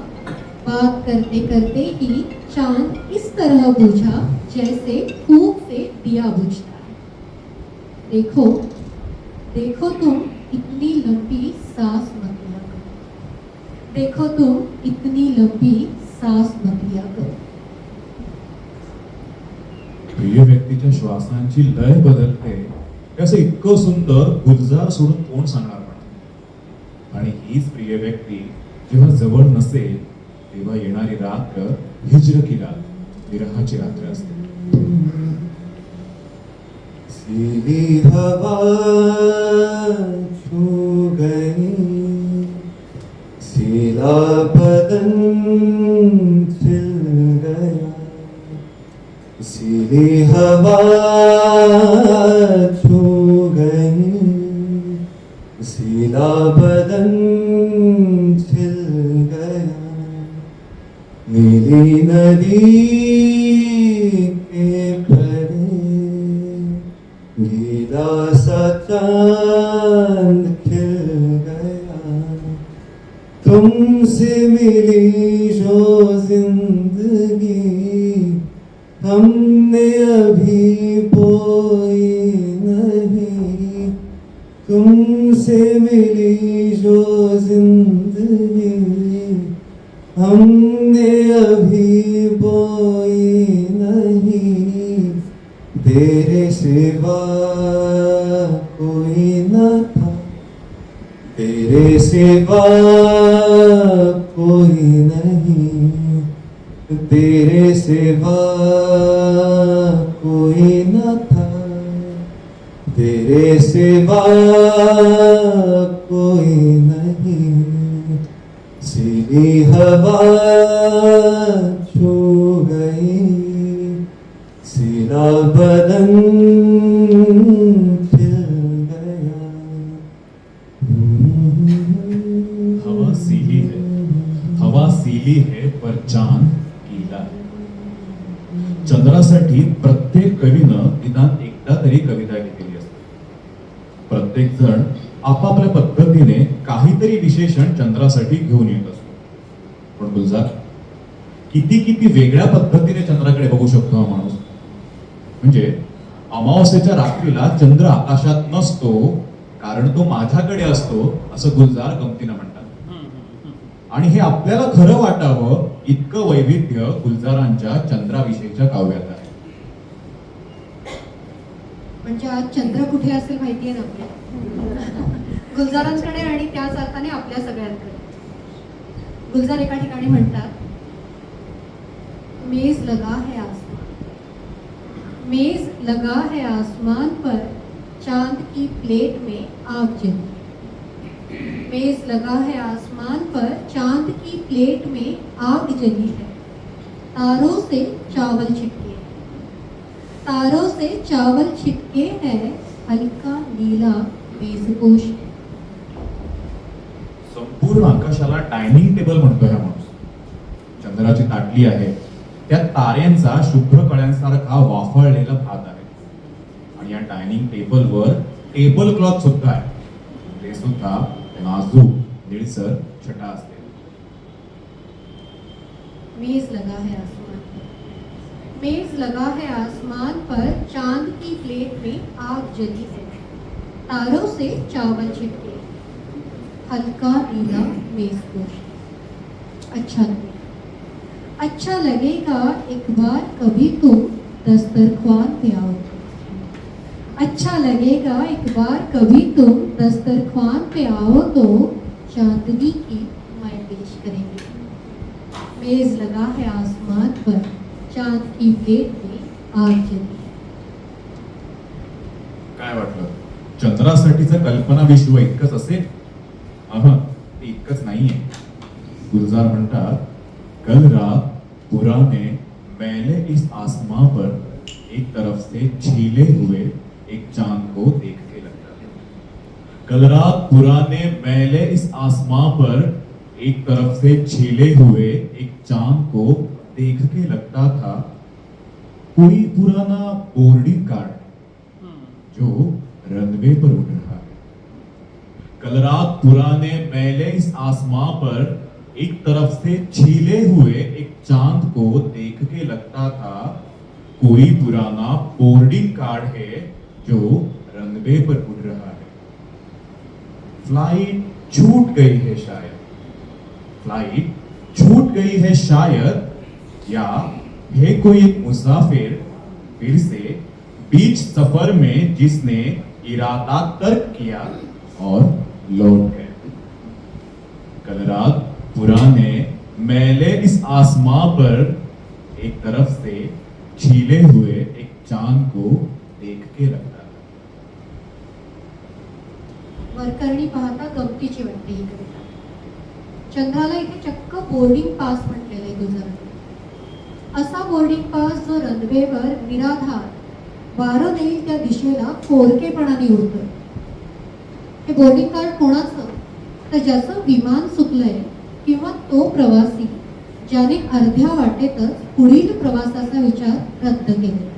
बात करते करते ही चांद इस तरह बूझा जैसे फूंक से दिया बुझता है. देखो देखो तुम इतनी लंबी सांस मत लिया करो, देखो तुम इतनी लंबी सांस मत लिया करो. प्रिय व्यक्तीच्या श्वासांची लय बदलते हे असं इतकं सुंदर गुलजार सोडून कोण सांगणार पण. आणि हीच प्रिय व्यक्ती जेव्हा जवळ नसेल तेव्हा येणारी रात्र हिजर की रात, विरहाची रात्र असते. सीधी हवा छू गई, सीला बदन छिल गया. सीधी हवा छू गई, सीला बदन छिल गया. नीली नदी के परे गीला सा चांद खिल गया. तुमसे मिली जो जिंदगी हमने अभी बोई नहीं. तुमसे मिली जो जिंदगी हमने अभी बोई नहीं. तेरे सिवा कोई न था, तेरे सिवा कोई नहीं, तेरे सिवा कोई न था, तेरे सिवा कोई नहीं. सीधी हवा छू गई, सीला बदन खिल गया. हवा सीली है, हवा सीली है पर चांद गीला है. चंद्रासाठी प्रत्येक कवीनं निदान एकदा तरी कविता लिहिलेली असते. प्रत्येक जण आपापल्या पद्धतीने काहीतरी विशेषण चंद्रासाठी घेऊन येत असतो. पण गुलजार किती किती वेगळ्या पद्धतीने चंद्राकडे बघू शकतो हा माणूस. म्हणजे अमावस्येच्या रात्रीला चंद्र आकाशात नसतो कारण तो माझ्याकडे असतो असं गुलजार गमतीनं म्हणतात. आणि हे आपल्याला खरं वाटावं इतकं वैविध्य गुलजारांच्या चंद्राविषयीच्या काव्यात आहे. म्हणजे आज चंद्र कुठे असेल माहितीये ना आपल्याला, गुलजारांकडे आणि त्याच अर्थाने आपल्या सगळ्यांकडे. गुलजार एका ठिकाणी म्हणतात, मेज लगा है आसमान, मेज लगा है आसमान पर चांद की प्लेट में आग जली. मेज लगा है आसमान पर चांद की प्लेट में आग जली है. तारों से चावल छिटके, तारों से चावल छिटके है, हल्का नीला मेजपोश है. संपूर्ण आकाशाला डायनिंग टेबल म्हणतोय हा माणूस. चंद्राची ताटली आहे, त्या ताऱ्यांचा शुभ्र कळ्यांसारखा वाफळलेला भात आहे. आणि या डायनिंग टेबलवर टेबल क्लॉथ सुद्धा आहे, ते सुद्धा नाजूक निळसर छटा असते. मेज लगा है आसमान पर, मेज लगा है आसमान पर चांद की प्लेट में आग जली है. तारों से चावल छिटके, हल्का नीला मेजपोश. अच्छा लगेगा, अच्छा लगेगा एक बार कभी तुम दस्तरख्वान पे आओ. अच्छा लगेगा एक बार कभी तुम दस्तरख्वान पे आओ तो चांदनी की मैं पेश करेंगे. मेज लगा है आसमान पर चांद की प्लेट में आग जली है. काय वाटलं, चंद्रासाठीचं कल्पना विश्व इतकंच असेल? इतकंच नाहीये. गुलजार म्हणतात, कल रात पुराने मैले इस आसमां पर एक तरफ से छीले हुए एक चांद को देख के लगता है. कल रात पुराने मैले इस आसमां पर एक तरफ से छीले हुए एक चांद को देख के लगता था कोई पुराना बोर्डिंग कार्ड जो रनवे पर उड़ रहा है. कल रात पुराने मैले इस आसमां पर एक तरफ से छीले हुए एक चांद को देख के लगता था कोई पुराना बोर्डिंग कार्ड है जो रनवे पर उड़ रहा है. फ्लाइट छूट गई है शायद, फ्लाइट छूट गई है शायद, या है कोई एक मुसाफिर फिर से बीच सफर में जिसने इरादा तर्क किया और लौट गए. कल रात पुराने मैले इस आसमां पर एक तरफ से छीले हुए एक चांद को देख के लगता था. वरकरणी पाहता गमतीची वाटते ही कविता. चंद्राला इथे चक्क बोर्डिंग पास म्हटलेलं आहे गुलजाराने. असा बोर्डिंग पास जो रनवेवर निराधार वारं देईल त्या दिशेला पोरकेपणाने उडतोय. हे बोर्डिंग कार्ड कोणाचं? तर ज्याचं विमान चुकलंय किंवा तो प्रवासी ज्याने अर्ध्या वाटेतच पुढील प्रवासाचा विचार रद्द केलेला.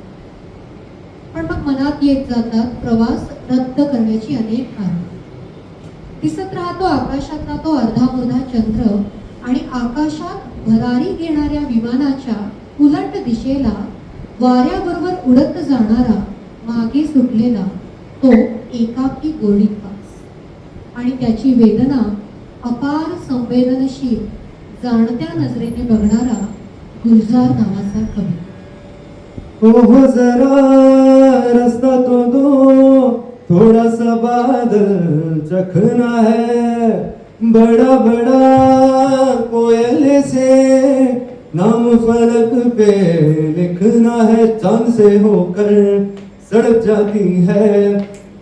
पण मग मनात येत जातात प्रवास रद्द करण्याची अनेक कारणं. दिसत राहतो आकाशातला तो अर्धामुर्धा चंद्र आणि आकाशात भरारी घेणाऱ्या विमानाच्या उलट दिशेला वाऱ्याबरोबर उडत जाणारा मागे सुटलेला तो एकाकी बोर्डिंग पास आणि त्याची वेदना अपार संवेदनशील जाणत्या नजरेने बघणारा गुलजार नावाचा कवी. हो जरा रास्ता तो दो, थोड़ा सा बादल चखना है, बड़ा बड़ा कोयल से नाम फलक पे लिखना है. चांद से होकर सड़क जाती है,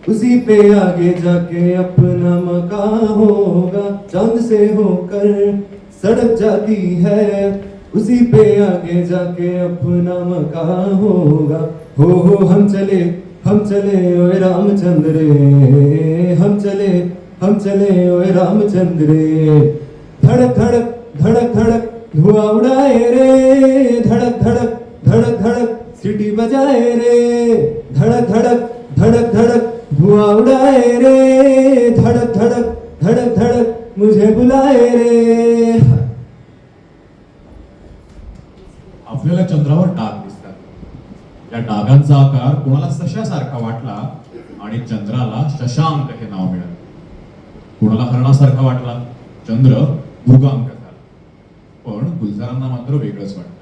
उसी पे आगे जाके अपना मकान होगा. चांद से होकर सड़क जाती है, उसी पे आगे जाके अपना मकान होगा. हो हम चले ओए रामचंद्र रे, हम चले ओए रामचंद्र रे. धड़क धड़क धड़क धड़क धुआं उड़ाए रे, धड़क धड़क धड़क धड़क सीटी बजाए रे. धड़क धड़क धड़क धड़क धुआं उड़ाए रे, धड़क धड़क धड़क धड़क मुझे बुलाए रे. आपल्याला चंद्रावर डाग दिसतात. त्या डागांचा आकार कोणाला सशासारखा वाटला आणि चंद्राला शशांक हे नाव मिळालं. कोणाला हरणासारखा वाटला, चंद्र मृगांक झाला. पण गुलजारांना मात्र वेगळंच वाटतं.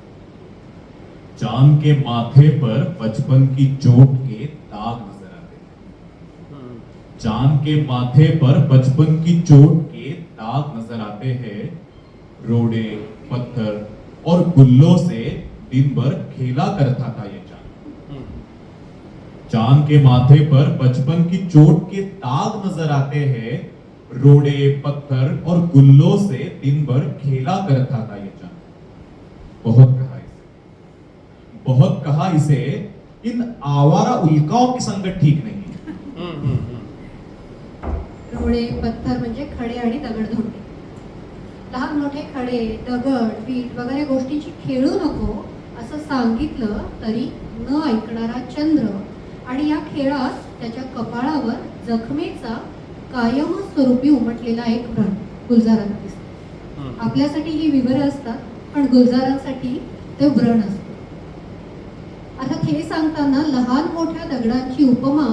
चांद के माथे पर बचपन की चोट के दाग नजर आते. चांद के माथे पर बचपन की चोट के दाग नजर आते हैं. रोडे पत्थर और गुल्लों से दिन भर खेला करता था ये चांद. चांद के माथे पर बचपन की चोट के दाग नजर आते हैं. रोडे पत्थर और गुल्लों से दिन भर खेला करता था ये चांद. बहुत कहा इसे, इन आवारा उल्काओं की संगत ठीक नहीं. रोडे पत्थर म्हणजे खडे आणि दगडधोंडे. लहान मोठे खडे दगड वीट वगैरे गोष्टींची खेळू नको असं सांगितलं तरी न ऐकणारा चंद्र आणि या खेळात त्याच्या कपाळावर जखमेचा कायम स्वरूपी उमटलेला एक व्रण गुलजारांना दिसतो. आपल्यासाठी ही विवरं असतात पण गुलजारांसाठी ते व्रण असतं. अर्थात हे सांगताना लहान मोठ्या दगडांची उपमा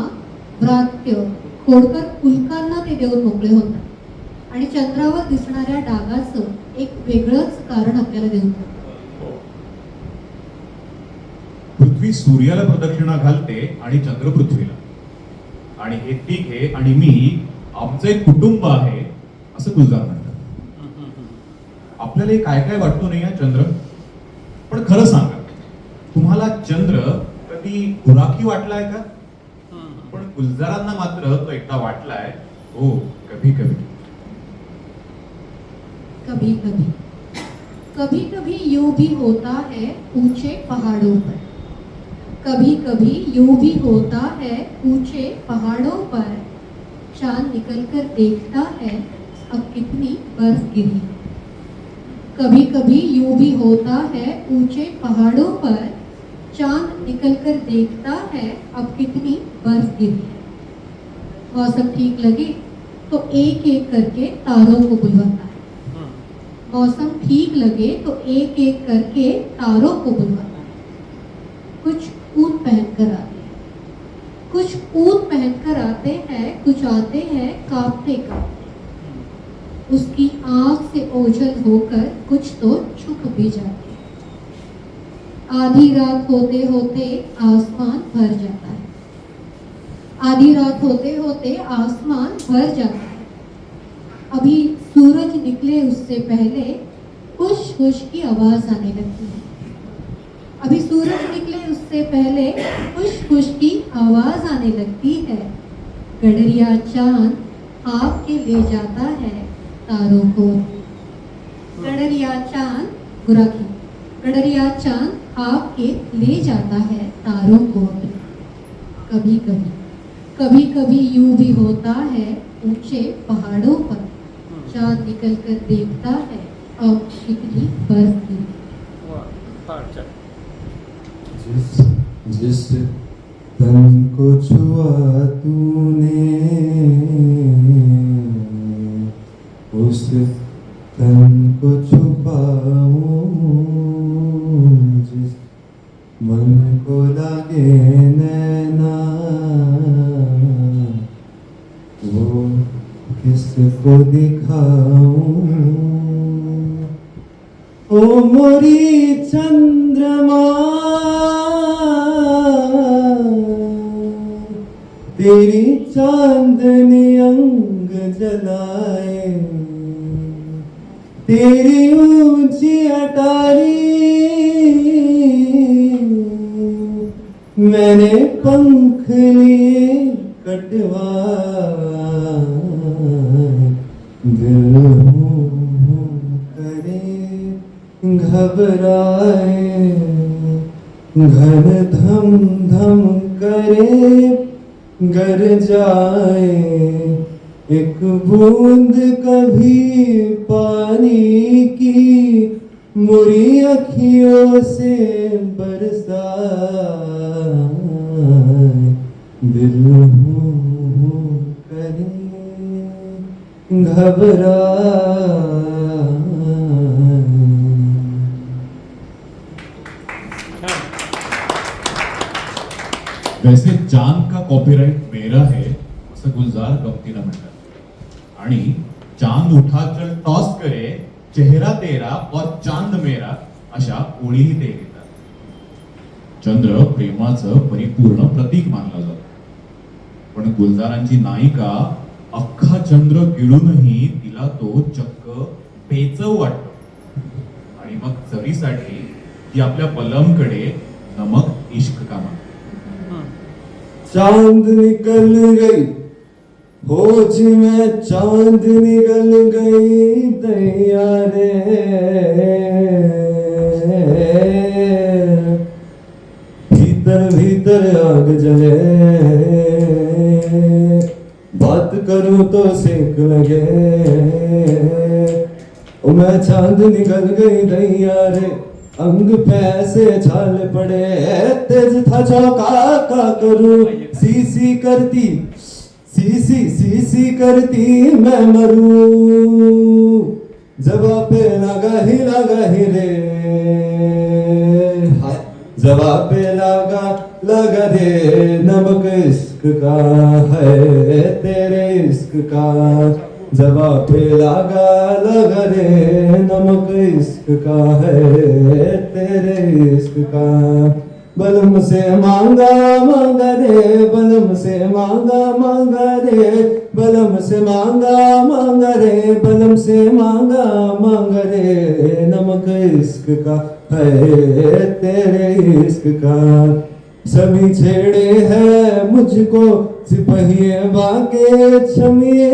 व्रात्य खोडकर उल्कांना ते देऊन मोकळे होतात आणि चंद्रावर दिसणाऱ्या डागाचं एक वेगळंच कारण आपल्याला देऊन जातं. पृथ्वी सूर्याला प्रदक्षिणा घालते आणि चंद्र पृथ्वीला, आणि हे तिघे आणि मी आमचं एक कुटुंब आहे असं गुलजार म्हणतात. आपल्याला काय काय वाटतो नाही चंद्र, पण खरं सांगा तुम्हाला चंद्र कधी गुराखी वाटलाय का? पण गुलजारांना मात्र तो एकदा वाटलाय. हो, कधी कधी. कभी कभी कभी कभी यूं भी होता है ऊंचे पहाड़ों पर, कभी कभी यूं भी होता है ऊंचे पहाड़ों पर, चांद निकलकर देखता है अब कितनी बर्फ गिरी। कभी कभी यूं भी होता है ऊंचे पहाड़ों पर, चांद निकलकर देखता है अब कितनी बर्फ गिरी। मौसम ठीक लगे तो एक एक करके तारों को बुलवाता है, मौसम ठीक लगे तो एक एक करके तारों को बुलवाता है। कुछ ऊन पहनकर आते हैं, कुछ ऊन पहनकर आते हैं, कुछ आते हैं कांपते कांपते। उसकी आंख से ओझल होकर कुछ तो छुप भी जाते हैं। आधी रात होते होते आसमान भर जाता है, आधी रात होते होते आसमान भर जाता है। अभी सूरज निकले उससे पहले खुश खुश की आवाज आने लगती है, अभी सूरज निकले उससे पहले खुश खुश की आवाज आने लगती है। गडरिया चांद आपके ले जाता है तारों को, गडरिया चांद गुराखी, गडरिया चांद आपके ले जाता है तारों को। कभी कभी कभी कभी यूं भी होता है ऊंचे पहाड़ों पर, चांद निकल कर देखता है अब कितनी बर्फ गिरी। जिस तन को छुआ तूने उस तन को छुपाऊं, जिस मन को लागे नैना वो किसको दिखाऊं। ओ मोरी चंद्रमा तेरी चांदनी अंग जलाए, तेरी ऊंची अटारी मैंने पंख लिए कटवाए। दिल करे घबराए, घन धम धम करे गर जाए, एक बूंद कभी पानी की मुरी अखियों से बरसाए। दिल करे घबराए। वैसे चांद का कॉपीराइट मेरा है असं गुलजार गमतीला म्हणतात आणि चांद उठा चल टॉस करे चेहरा तेरा और चांद मेरा अशा ओळीही ते घेतात. चंद्र प्रेमाचं परिपूर्ण प्रतीक मानला जातो, पण गुलजारांची नायिका अख्खा चंद्र गिळूनही तिला तो चक्क पेचव वाटतो आणि मग चवीसाठी ती आपल्या बलमकडे नमक इश्क का मागते. चांद निकल गई होश में, चांद निकल गई दैया रे, भीतर भीतर आग जले, बात करूं तो सेक लगे। ओ मैं चांद निकल गई दैया रे, अंग पे ऐसे छाल पड़े, तेज था चौका का करूं, सी करती सी करती मैं मरूं। जवाब पे लगा ही रे, जवाब पे लगा रे, नमक इश्क का है तेरे इश्क का, जवाब पे लगा रे, नमक इश्क का है तेरे इश्क का। बलम से मांगा रे, बलम से मांगा रे, बलम से मांगा रे, बलम से मांगा रे, नमक इश्क का है तेरे इश्क का। सभी छेड़े हैं मुझको सिपहिए बाके छमिए,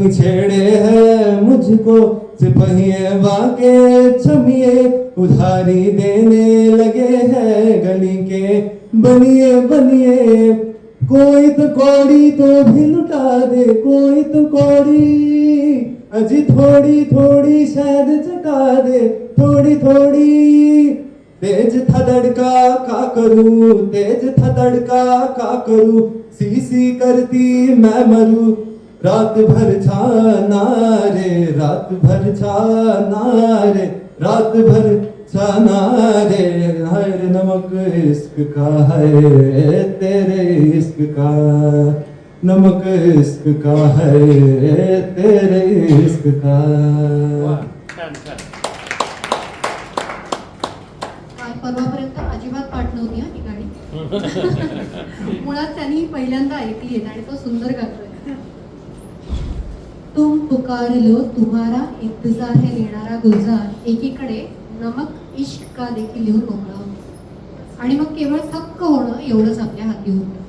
कहीं छेड़े है मुझको सिपहिए बाके छमिए उधारी देने लगे हैं गली के बनिए बनिए कोई तो कौड़ी तो भी लुटा दे कोई तो कौड़ी अजी थोड़ी थोड़ी शायद चटा दे थोड़ी थोड़ी तेज था धड़का का करूं तेज था धड़का का करूं सी सी करती मैं मरूं रात भर छाना रे रात भर छाना रे रात भर छाना रे हाय रे नमक इश्क का है तेरे इश्क का नमक इश्क का है तेरे इश्क का वा छान छान काल परवापर्यंत अजिबात पाठ नव्हती हा ही गाणी मुळात त्यांनी पहिल्यांदा ऐकली आहेत आणि तो सुंदर गातोय. तुम पुकार लो तुम्हारा इंतजार है लिहिणारा गुलजार एकीकडे नमक इश्क का देखील लिहून मोकळा होतो आणि मग केवळ थक्क होणं एवढंच आपल्या हाती होतं.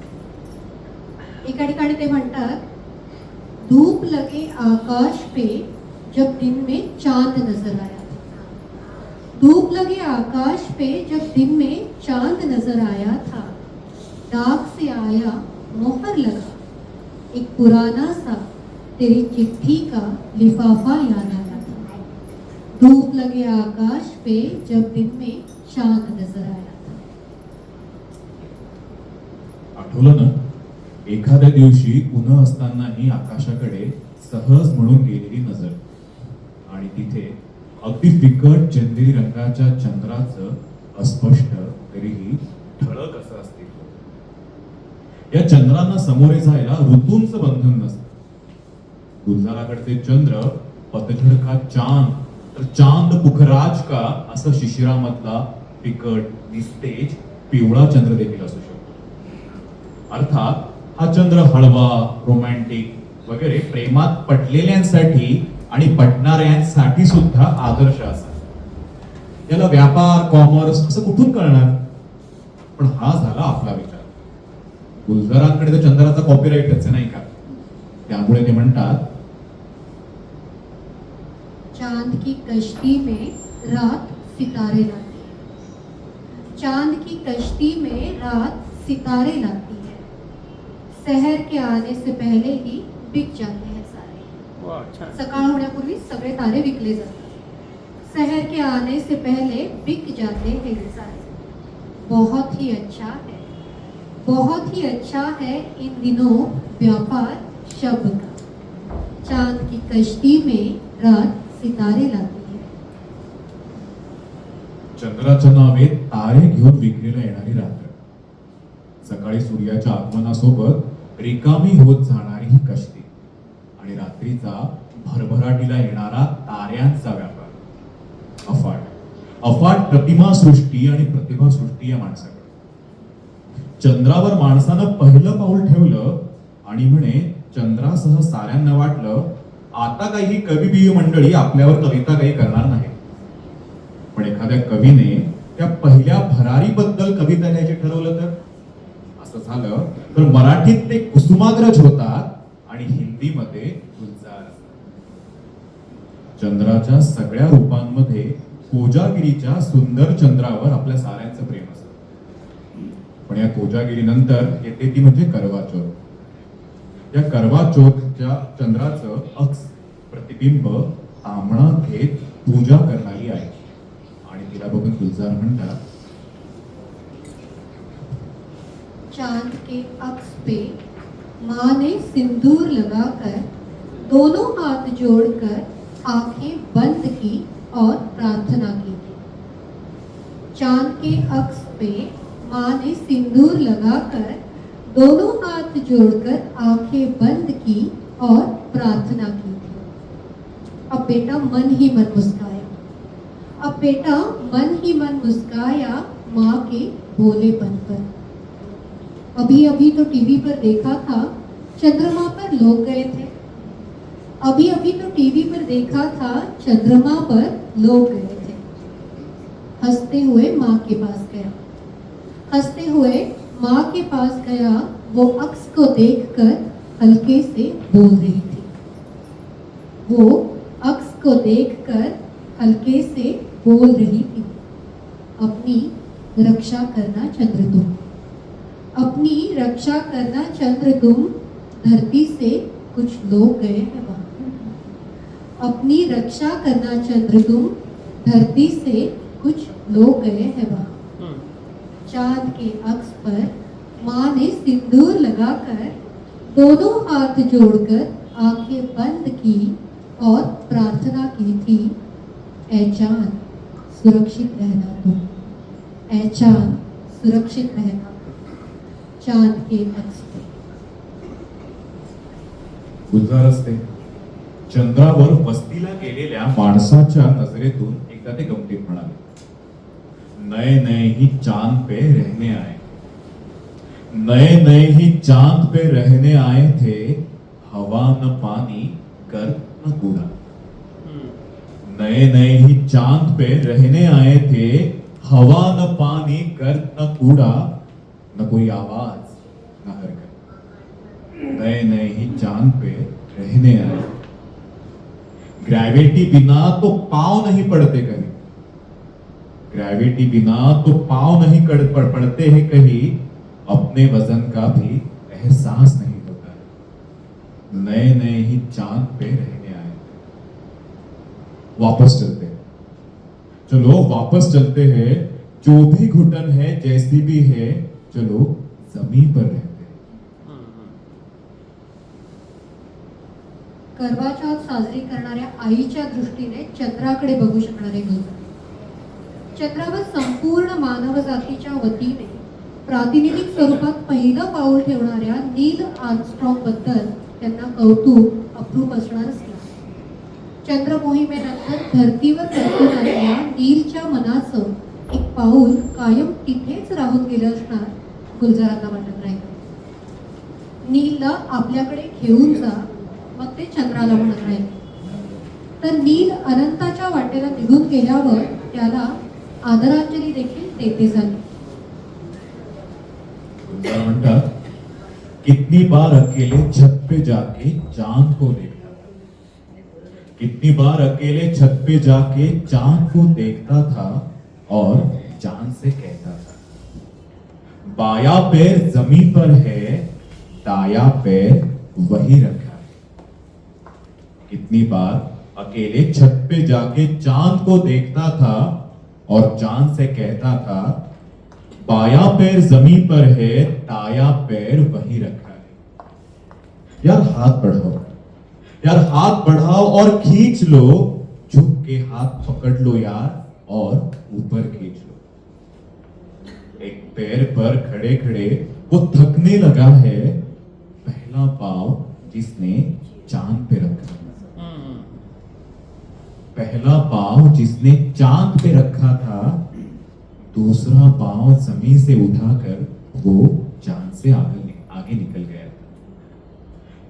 एका ठिकाणी ते म्हणतात धूप लगे आकाश पे जब दिन में चांद नजर आया था. धूप लगे आकाश पे जब दिन में चांद नजर आया था डाक से आया मोहर लगा एक पुराना सा तेरी चिट्ठी का लिफाफा याद आया था. धूप लगे आकाश पे जब दिन में चांद नजर आया था. आठवलं ना एखाद्या दिवशी उन्ह असतानाही आकाशाकडे सहज म्हणून गेलेली नजर आणि तिथे अगदी फिकट चंदेरी रंगाच्या चंद्राचं अस्पष्ट तरीही ठळक असं अस्तित्व. या चंद्रांना समोरे जायला ऋतूंचं बंधन नसतं. गुलजाराकडचे चंद्र पतझड का चांद तर चांद पुखराज का असं शिशिरामधला फिकट निस्तेज पिवळा चंद्र देखील असू शकतो. अर्थात हा चंद्र हळवा रोमॅन्टिक वगैरे प्रेमात पटलेल्यांसाठी आणि पटणाऱ्यांसाठी सुद्धा आदर्श असा. याला व्यापार कॉमर्स असं कुठून कळणार. पण हा झाला आपला विचार. गुलजारांकडे तर चंद्राचा कॉपीराईटच आहे नाही का. त्यामुळे ते म्हणतात चांद की कश्ती में रात सितारे लाती है. चांद की कश्ती में रात सितारे लाती है. शहर के आने से पहले ही बिक जाते हैं सारे. वा छान सकाळ होण्यापूर्वी सगळे तारे विकले जातात. शहर के आने से पहले बिक जाते हैं सारे. बहुत ही अच्छा है बहुत ही अच्छा है इन दिनों व्यापार शब्द का. चांद की कश्ती में रात सितारे लाती है. चंद्राच्या नावे तारे घेऊन विक्रीला येणारी रात्र. सकाळी सूर्याच्या आगमनासोबत रिकामी होत जाणारी ही कश्ती आणि रात्रीचा भरभराटीला येणारा ताऱ्यांचा व्यापार. अफाट अफाट प्रतिमा सृष्टी आणि प्रतिभा सृष्टी या माणसाकडे. चंद्रावर माणसानं पहिलं पाऊल ठेवलं आणि म्हणे चंद्रासह साऱ्यांना वाटलं आता काही कवी बियू मंडळी आपल्यावर कविता काही करणार नाही. पण एखाद्या कवीने त्या पहिल्या भरारीबद्दल कविता लिहायची ठरवलं तर असं झालं तर मराठीत ते कुसुमाग्रज होतात आणि हिंदीमध्ये गुलजार. चंद्राच्या सगळ्या रूपांमध्ये कोजागिरीच्या सुंदर चंद्रावर आपल्या साऱ्यांचं प्रेम असतं. पण या कोजागिरीनंतर येते ती म्हणजे करवा चौथ. या करवा चौथच्या चंद्राचं अक्स प्रतिबिंब तांबडा घेत पूजा करणारी आहे आणि तिला बघून गुलजार म्हणतात चांद के अक्स पे माँ ने सिंदूर लगाकर दोनों हाथ जोड़कर आंखें बंद की और प्रार्थना की थी. चांद के अक्स पे माँ ने सिंदूर लगाकर दोनों हाथ जोड़कर आंखें बंद की और प्रार्थना की थी. अब बेटा मन ही मन मुस्काया. अब बेटा मन ही मन मुस्काया माँ के भोलेपन पर. अभी अभी तो टीवी पर देखा था चंद्रमा पर लोग गए थे. अभी अभी तो टीवी पर देखा था चंद्रमा पर लोग गए थे. हंसते हुए माँ के पास गया. हंसते हुए माँ के पास गया. वो अक्स को देखकर हल्के से बोल रही थी. वो अक्स को देखकर हल्के से बोल रही थी, अपनी रक्षा करना चंद्र तुम, अपनी रक्षा करना चंद्र तुम, धरती से कुछ लोग गए हैं वहां, अपनी रक्षा करना चंद्र तुम, धरती से कुछ लोग गए हैं वहां। चांद के अक्स पर माँ ने सिंदूर लगाकर दोनों हाथ जोड़कर आंखें बंद की और प्रार्थना की थी, ऐ चांद सुरक्षित रहना तुम, ऐ चांद सुरक्षित रहना तुम, चांद के अक्स पर। गुलजार असते चंद्रावर वस्तीला गेलेल्या माणसाच्या नजरेतून एकदा ते गमतीत म्हणाले, नए नए ही चांद पे रहने आए, नए नए ही चांद पे रहने आए थे, हवा न पानी गर्द न कूड़ा, नए नए ही चांद पे रहने आए थे, हवा न पानी गर्द न कूड़ा, न कोई आवाज न हरकत, नए नए ही चांद पे रहने आए। ग्रेविटी बिना तो पांव नहीं पड़ते कहीं, ग्रेविटी बिना तो पांव नहीं पड़ते हैं कहीं, अपने वजन का भी एहसास नहीं होता है, नए नए ही चांद पे रहने आए थे। वापस चलते हैं, चलो वापस चलते हैं, जो भी घुटन है जैसी भी है, चलो जमीन पर रहते हैं। करवा चौथ साजरी करणाऱ्या आईच्या दृष्टीने चंद्राकडे बघू शकणारे गुलजार, चंद्रावर संपूर्ण मानव जातीच्या वतीने प्रातिनिधिक स्वरूपात पहिलं पाऊल ठेवणाऱ्या नील आर्मस्ट्रॉंग बद्दल त्यांना कौतुक अप्रूप असणारच नाही. चंद्र मोहिमेनंतर धर्तीवर परतून आलेल्या नीलच्या मनाचं एक पाऊल कायम तिथेच राहून गेलं असणार गुलजारांना वाटत राहिलं. नीलला आपल्याकडे घेऊन जा, मग ते चंद्राला म्हणत राहिले. तर नील अनंताच्या वाटेला निघून गेल्यावर त्याला आदरांजली देखील देते झाली. गुलजार म्हणतात, कितनी बार अकेले छत पे जाके चांद को देखता था, कितनी बार अकेले छत पे जाके चांद को देखता था और चांद से कहता था, बाया पैर जमीन पर है, दाया पैर वही रखा है। कितनी बार अकेले छत पे जाके चांद को देखता था और चांद से कहता था, बाया पैर जमीन पर है, दाया पैर वही रखा है। यार हाथ बढ़ाओ, यार हाथ बढ़ाओ और खींच लो, झुक के हाथ पकड़ लो यार और ऊपर खींच लो। एक पैर पर खड़े खड़े वो थकने लगा है, पहला पांव जिसने चांद पे रखा, पहला पांव जिसने चांद पे रखा था, दूसरा पांव जमीन से उठाकर वो चांद से आगे निकल गया।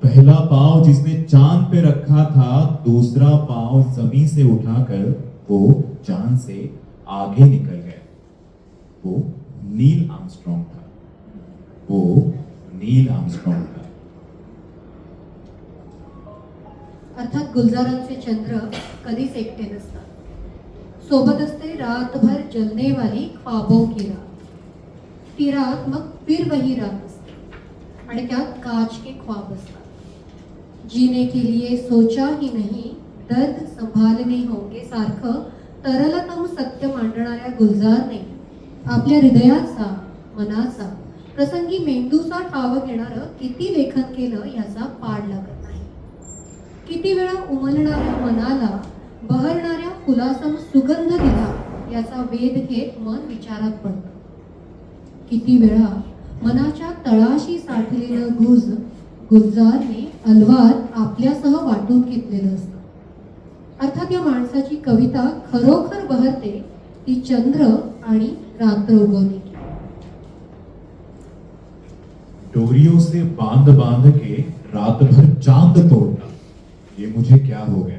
पहला पांव जिसने चांद पे रखा था, दूसरा पांव जमीन से उठाकर वो चांद से आगे निकल गया। वो नील आर्मस्ट्रॉन्ग था, वो नील आर्मस्ट्रॉन्ग था। अर्थात गुलजारांचे चंद्र कधीच एकटे नसतात. सोबत असते रातभर जलने वाली ख्वाबों की रात. ती रात मग फिर वही रात असते आणि त्यात काच के ख्वाब असतात. जीने के लिए सोचा ही नहीं, दर्द संभालने होंगे सारखं तरलतम सत्य मांडणाऱ्या गुलजारने आपल्या हृदयाचा, मनाचा, प्रसंगी मेंदूचा ठाव घेणारं किती लेखन केलं याचा पाड लागत नाही. किती वेळा उमलणाऱ्या मनाला बहरणाऱ्या फुलासम सुगंध दिला याचा वेध घेत मन विचारात पडतं. किती वेळा मनाच्या तळाशी साठलेलं गुज गुलजारने अलवार आपल्यासह वाटून घेतलेलं असतं. अर्थात या माणसाची कविता खरोखर बहरते ती चंद्र आणि रात्र उगवली. डोरियों से बांध बांध के रात भर चांद तोड़ना, ये मुझे क्या हो गया,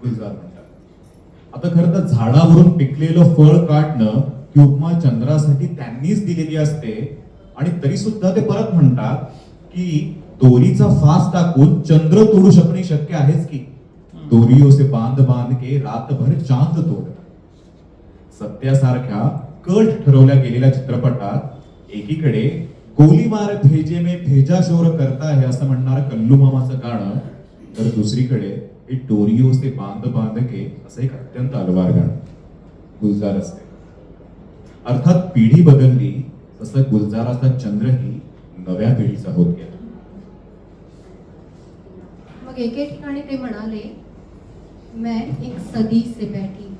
गुलजार म्हणतात. आता खरं तर झाडावरून पिकलेलं फळ काढणं ही उपमा चंद्रासाठी त्यांनीच दिलेली असते आणि तरी सुद्धा ते परत म्हणतात की दोरीचा फास टाकून चंद्र तोडू शकणे शक्य आहेच की. दोरियों से बांध बांध के रातभर चांद तोडला. सत्यासारख्या कट ठरवल्या गेलेल्या चित्रपटात एकीकडे गोलीमार भेजे में भेजा शोर करता है असं म्हणणार कल्लू मामाचं गाणं, तर दुसरीकडे हे डोरियो से बांध बांध के असं एक अत्यंत अलवार गाणं गुलजार असते. अर्थात पिढी बदलली तसं गुलजाराचा चंद्रही नव्या पिढीचा होत गेला. मग एके ठिकाणी ते म्हणाले, मैं एक सदी से बैठी हूँ,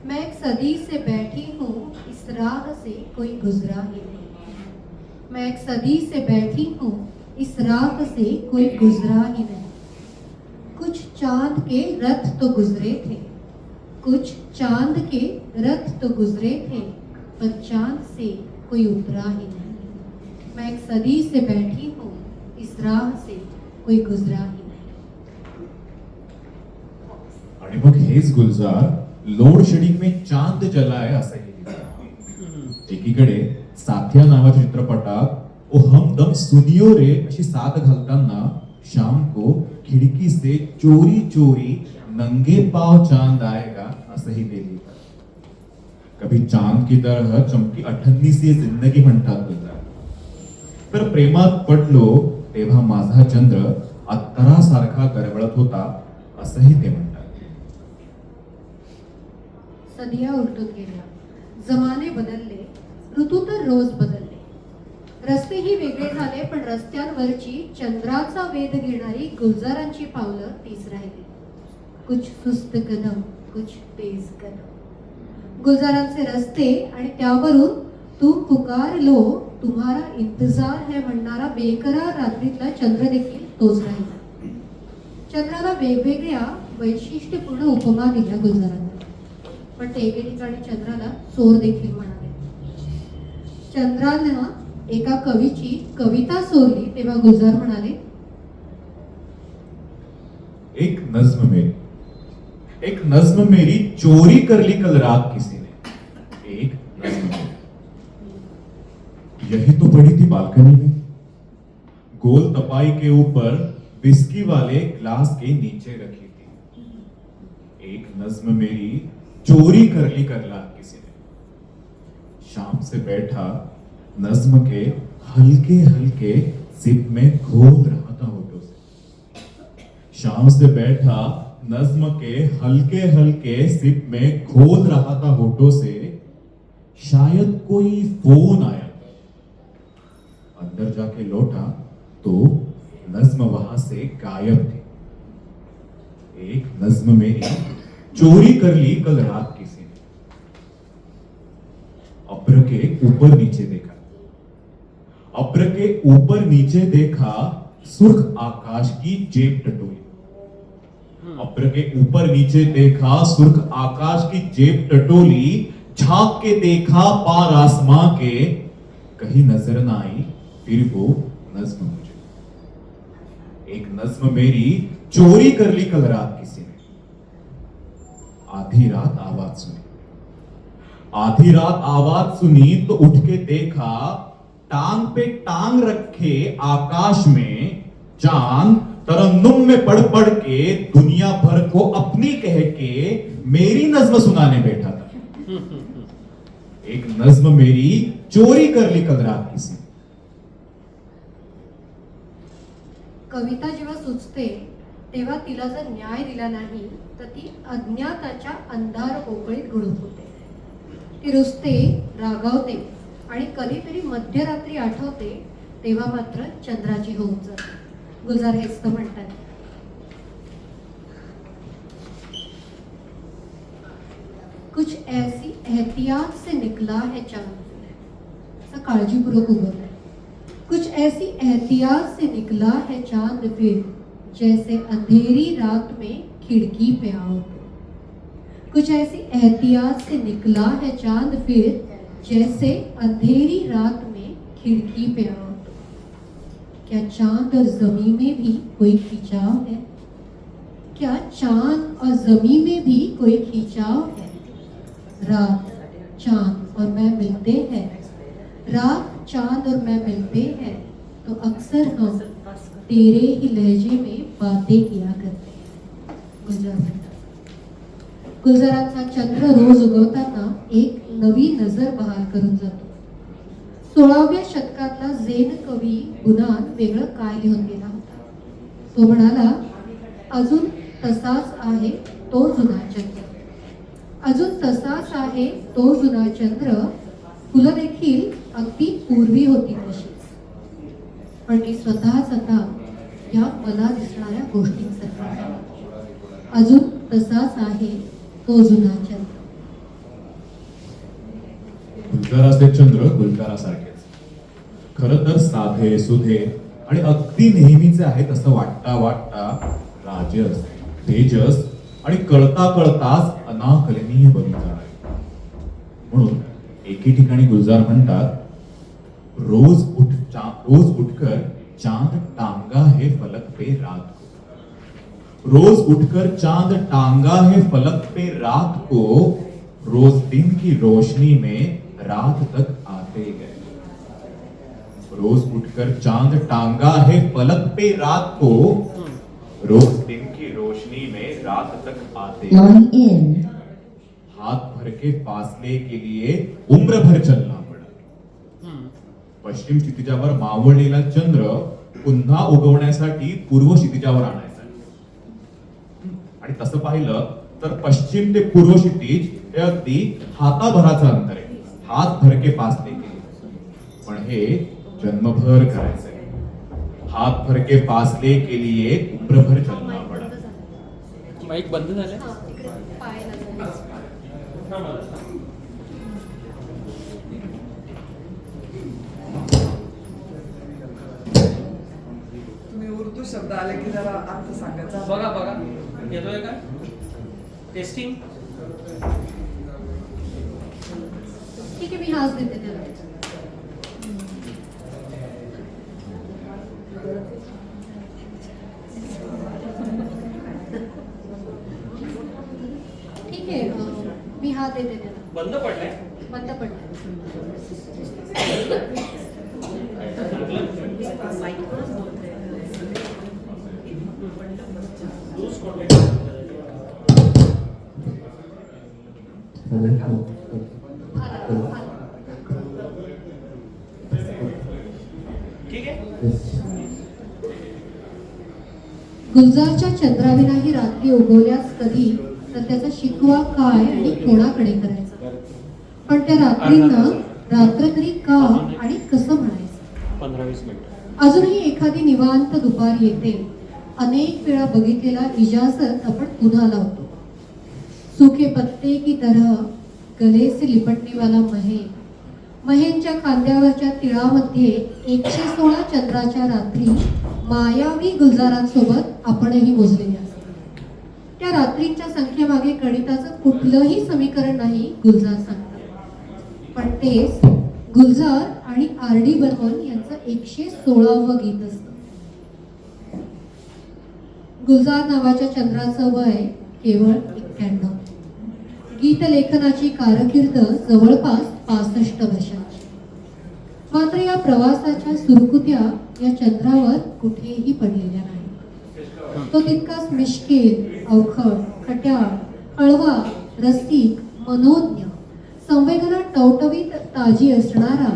मैं एक सदी से बैठी हूँ, इस राह से कोई गुजरा ही नहीं. मैं एक सदी से बैठी हूँ, इस राह से कोई गुजरा ही नहीं. कुछ चांद के रथ तो गुजरे थे, कुछ चांद के रथ तो गुजरे थे, पर चांद से कोई उतरा ही नहीं. मैं एक सदी से बैठी हूँ, इस राह से कोई गुजरा ही नहीं. आणि मग हेच गुलजार लोड शेडिंग में चांद जलाय असंही लिहिलं. एकीकडे साथिया नावाच्या चित्रपटात ओ हम दम सुनियो रे अशी साथ घालताना शाम को खिडकी से चोरी चोरी नंगे पाव चांद आएगा असंही ते लिहितात. कभी चांद की तरह चमकी 98सी जिंदगी म्हणतात गुलजार. तर प्रेमात पडलो तेव्हा माझा चंद्र अत्तरासारखा गरबळत होता असंही ते म्हणतात. सदिया उलटून गेल्या, जमाने बदलले, ऋतू तर रोज बदलले, रस्तेही वेगळे झाले, पण रस्त्यांवरची चंद्राचा वेध घेणारी गुलजारांची पावलं तीच राहिली. कुछ सुस्त कदम, कुछ तेज कदम. गुलजारांचे रस्ते आणि त्यावरून तुम पुकार लो तुम्हारा इंतजार है म्हणणारा बेकरार रात्रीतला चंद्र देखील तोच राहिला. चंद्राला वेगवेगळ्या वैशिष्ट्यपूर्ण उपमा दिल्या गुलजारांना, पण ते एके ठिकाणी चंद्राला चोर देखील म्हणाले. चंद्रानं एका कवीची कविता चोरली तेव्हा गुलजार म्हणाले, एक नज्म मेरी चोरी कर ली कल रात किसी ने. एक नज्म मेरी यही तो पड़ी थी बालकनी में, गोल तपाई के ऊपर विस्की वाले ग्लास के नीचे रखी थी. एक नज्म मेरी चोरी कर ली कल रात किसी ने. शाम से बैठा नज्म के हल्के हल्के सिप में घोल रहा था होठों से. शाम से बैठा नज्म के हल्के हल्के सिप में घोल रहा था होठों से. शायद कोई फोन आया, अंदर जाके लौटा तो नज्म वहां से गायब थी. एक नज्म मेरी चोरी कर ली कल रात किसी ने. अब्र के ऊपर नीचे देखा, अब्र के ऊपर नीचे देखा, सुर्ख आकाश की जेब टटोली. अब्र के ऊपर नीचे देखा, सुर्ख आकाश की जेब टटोली. झांक के देखा पार आसमां के, कहीं नजर ना आई फिर वो नज्म मुझे. एक नज्म मेरी चोरी कर ली कल रात किसी ने. आधी रात आवाज सुनी, आधी रात आवाज सुनी तो उठ के देखा, टांग पे टांग रखे आकाश में चांद तरन्नुम में पढ़ पढ़ के दुनिया भर को अपनी कह के मेरी नज्म सुनाने बैठा था. एक नज्म मेरी चोरी कर ली कल रात किसी. कविता जेव्हा सुचते तेव्हा तिला जर न्याय दिला नाही तर ती अज्ञाताच्या अंधार पोकळीत गुडूप होते. ती रुसते, रागावते आणि कधीतरी मध्यरात्री आठवते तेव्हा मात्र चंद्राची होऊन जाते. गुलजार हेच तर म्हणतात. कुछ ऐसी एहतियात से निकला है चांद, असं काळजीपूर्वक उभं. कुछ ऐसी एहतियात से निकला है चांद फिर, जैसे अंधेरी रात में खिड़की पे आओ. कुछ ऐसी एहतियात से निकला है चांद फिर, जैसे अंधेरी रात में खिड़की पे आओ. क्या चांद और जमी में भी कोई खिंचाव है? क्या चांद और जमी में भी कोई खिंचाव है? रात चांद और मैं मिलते हैं, रात चांद और मैं मिलते हैं तो अक्सर हम तेरे ही लहजे में बातें किया करते हैं. गुलजारांचा चंद्र रोज उगवताना एक नवी नजर बहाल करून जातो. 16व्या शतकातला झेन कवी बुनान वेगळं काय लिहून गेला होता. तो म्हणाला, अजून तसाच आहे तो जुना चंद्र, अजून तसाच आहे तो जुना चंद्र, फुलं देखील अगदी पूर्वी होती तशीच, पण ती स्वतःच आता या मला दिसणाऱ्या गोष्टींसारखी आहे. अजून तसाच आहे तो जुना चंद्र. गुलजाराचे चंद्र गुलजारासारखेच. खरं तर साधे सुधे आणि अगदी नेहमीचे आहेत असं वाटता वाटता राजस, तेजस आणि कळता कळताच अनाकलनीय बनून जाणार. म्हणून एके ठिकाणी गुलजार म्हणतात, रोज उठकर चांद टांगा है फलक पे रात को, रोज उठकर चांद टांगा है फलक पे रात को, रोज दिन की रोशनी में रात तक आते गए. रोज उठकर चांद टांगा है फलक पे रात को, रोज दिन की रोशनी में रात तक आते गए. हाथ भर के फासले के लिए उम्र भर चलना पड़ा. पश्चिम क्षितिजावर मावळलेला चंद्र पुन्हा उगवण्यासाठी पूर्व क्षितिजावर आणायचा. आणि तसं पाहिलं तर पश्चिम ते पूर्व क्षितिज हे अगदी हाताभराचं अंतर आहे. हात भर के फासले केले, पण हे जन्मभर करायचंय. हात भर के फासले के लिए उम्रभर चलना पड़ा. माईक बंद झालं. तुम्ही उर्दू शब्द आले की जरा अर्थ सांगायचा. बघा बघा येतोय का? टेस्टिंग. ठीक आहे, मी हाच देते त्याला. ठीक आहे, मी हात देते त्याला. बंद पडलाय. बंद पडलाय. ठीक आहे. गुलजारच्या चंद्राविनाही रात्री उगवल्यास कधी तर त्याचा शिकवा काय आणि कोणाकडे करायचा. पण त्या रात्रींना रात्र तरी का आणि कसं म्हणायचं. 15-20 मिनिट. अजूनही एखादी निवांत दुपार येते. अनेक वेळा बघितलेला इजाजत आपण पुन्हा लावतो. सूखे पत्ते की तरह गले से लिपटने वाला महे, महेंच्या खांद्यावरच्या तिळामध्ये 116 चंद्राच्या रात्री मायावी गुलजारांसोबत आपणही मोजलेले असतो. त्या रात्रींच्या संख्येमागे गणिताचं कुठलंही समीकरण नाही, गुलजार सांगतात. पण तेच गुलजार आणि R.D. बर्मन यांचं 116वं गीत असतं. गुलजार नावाच्या चंद्राचं वय केवळ 91. गीत लेखनाची कारकीर्द जवळपास 65 वर्षांची. मात्र या प्रवासाच्या सुरकुत्या या चंद्रावर कुठेही पडलेल्या नाही. तो तितकाच मिश्किल, अवखळ, खट्याळ, हळवा, रसिक, मनोज्ञ, संवेदना टवटवीत ताजी असणारा,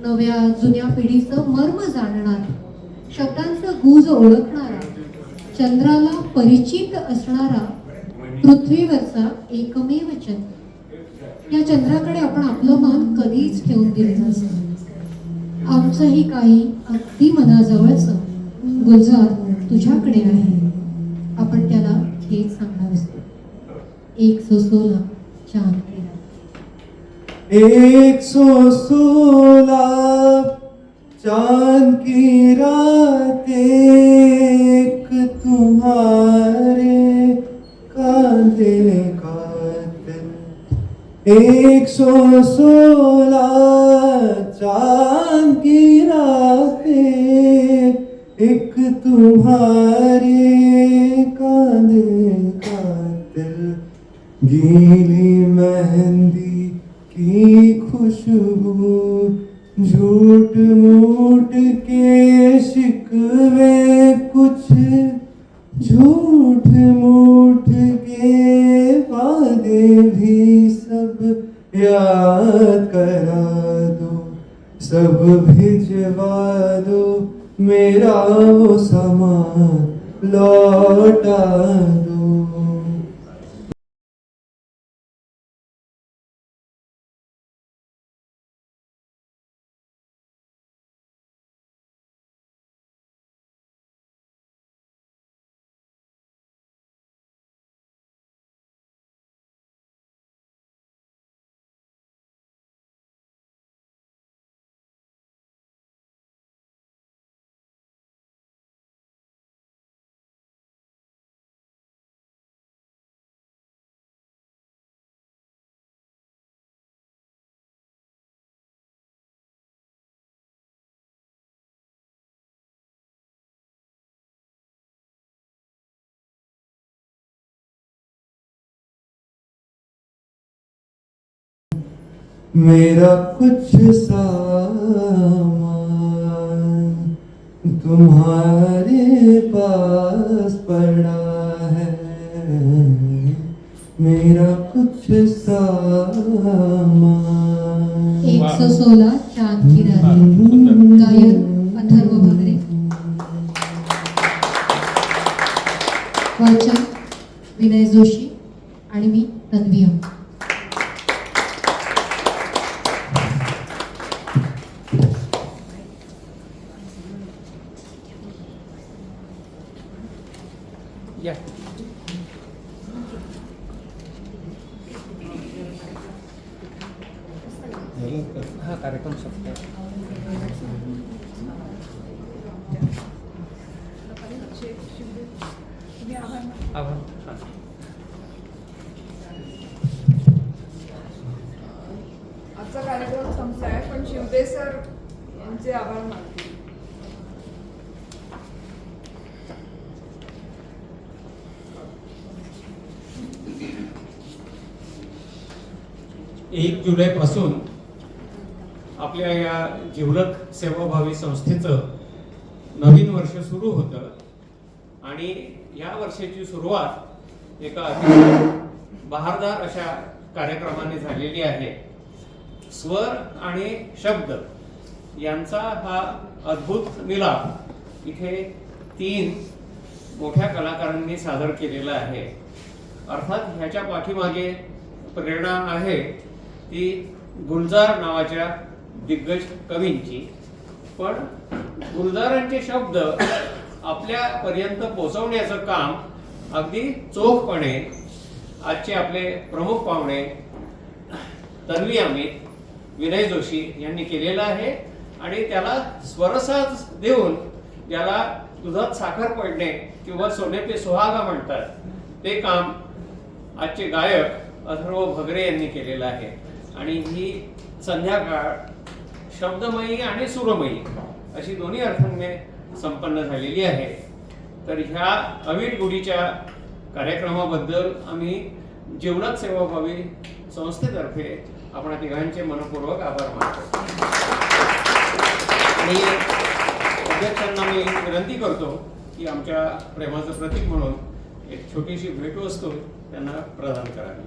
नव्या जुन्या पिढीचं मर्म जाणणारा, शब्दांचं गुज ओळखणारा, चंद्राला परिचित असणारा पृथ्वीवरचा एकमेव चंद्र. या चंद्राकडे आपण आपलं मन कधीच ठेवून दिलं नसतं. आमचंही काही अगदी मनाजवळचं गुलजार तुझ्याकडे आहे. आपण त्याला हेच सांगणार असतो. 116 चांद की रात. 116 चांद की रात, एक तुम्हारे कांधे कातिल. 116 चांद की रात, एक तुम्हारे कांधे कातिल. गीली मेहंदी की खुशबू, झूठ मूठ के शिकवे कुछ झूठ मूठ के वादे भी सब याद करा दो, सब भिजवा दो, मेरा वो सामान लौटा दो। मेरा कुछ सामान तुम्हारे पास पड़ा है, मेरा कुछ सामान। 116 चांद की रात, गायक अथर्व भगरे, वाचन विनय जोशी आणि मी तन्वी अम. या हा कार्यक्रम संपला. आभार. हा. आजचा कार्यक्रम संपलाय, पण शिवदे सर यांचे आभार मानते. एक जुलैपासून आपल्या या जिवलग सेवाभावी संस्थेचं नवीन वर्ष सुरू होतं आणि या वर्षाची सुरुवात एका अतिशय बहारदार अशा कार्यक्रमाने झालेली आहे. स्वर आणि शब्द यांचा हा अद्भुत मिलाप इथे 3 मोठ्या कलाकारांनी सादर केलेला आहे. अर्थात ह्याच्या पाठीमागे प्रेरणा आहे ती गुलजार नावाच्या दिग्गज कवींची, पण गुलजारांचे शब्द आपल्यापर्यंत पोहोचवण्याचं काम अगदी चोखपणे आजचे आपले प्रमुख पाहुणे तन्वी अमित, विनय जोशी यांनी केलेलं आहे. आणि त्याला स्वरसाज देऊन ज्याला दुधात साखर पडणे किंवा सोने पे सुहागा म्हणतात ते काम आजचे गायक अथर्व भगरे यांनी केलेलं आहे. आणि ही संध्याकाळ शब्दमयी आणि सुरमयी अशी दोन्ही अर्थांनी संपन्न झालेली आहे. तर ह्या अवीट गुढीच्या कार्यक्रमाबद्दल आम्ही जिवलग सेवाभावी संस्थेतर्फे आपण तिघांचे मनपूर्वक आभार मानतो. आणि अध्यक्षांना मी विनंती करतो की आमच्या प्रेमाचं प्रतीक म्हणून एक छोटीशी भेटवस्तू त्यांना प्रदान करावी.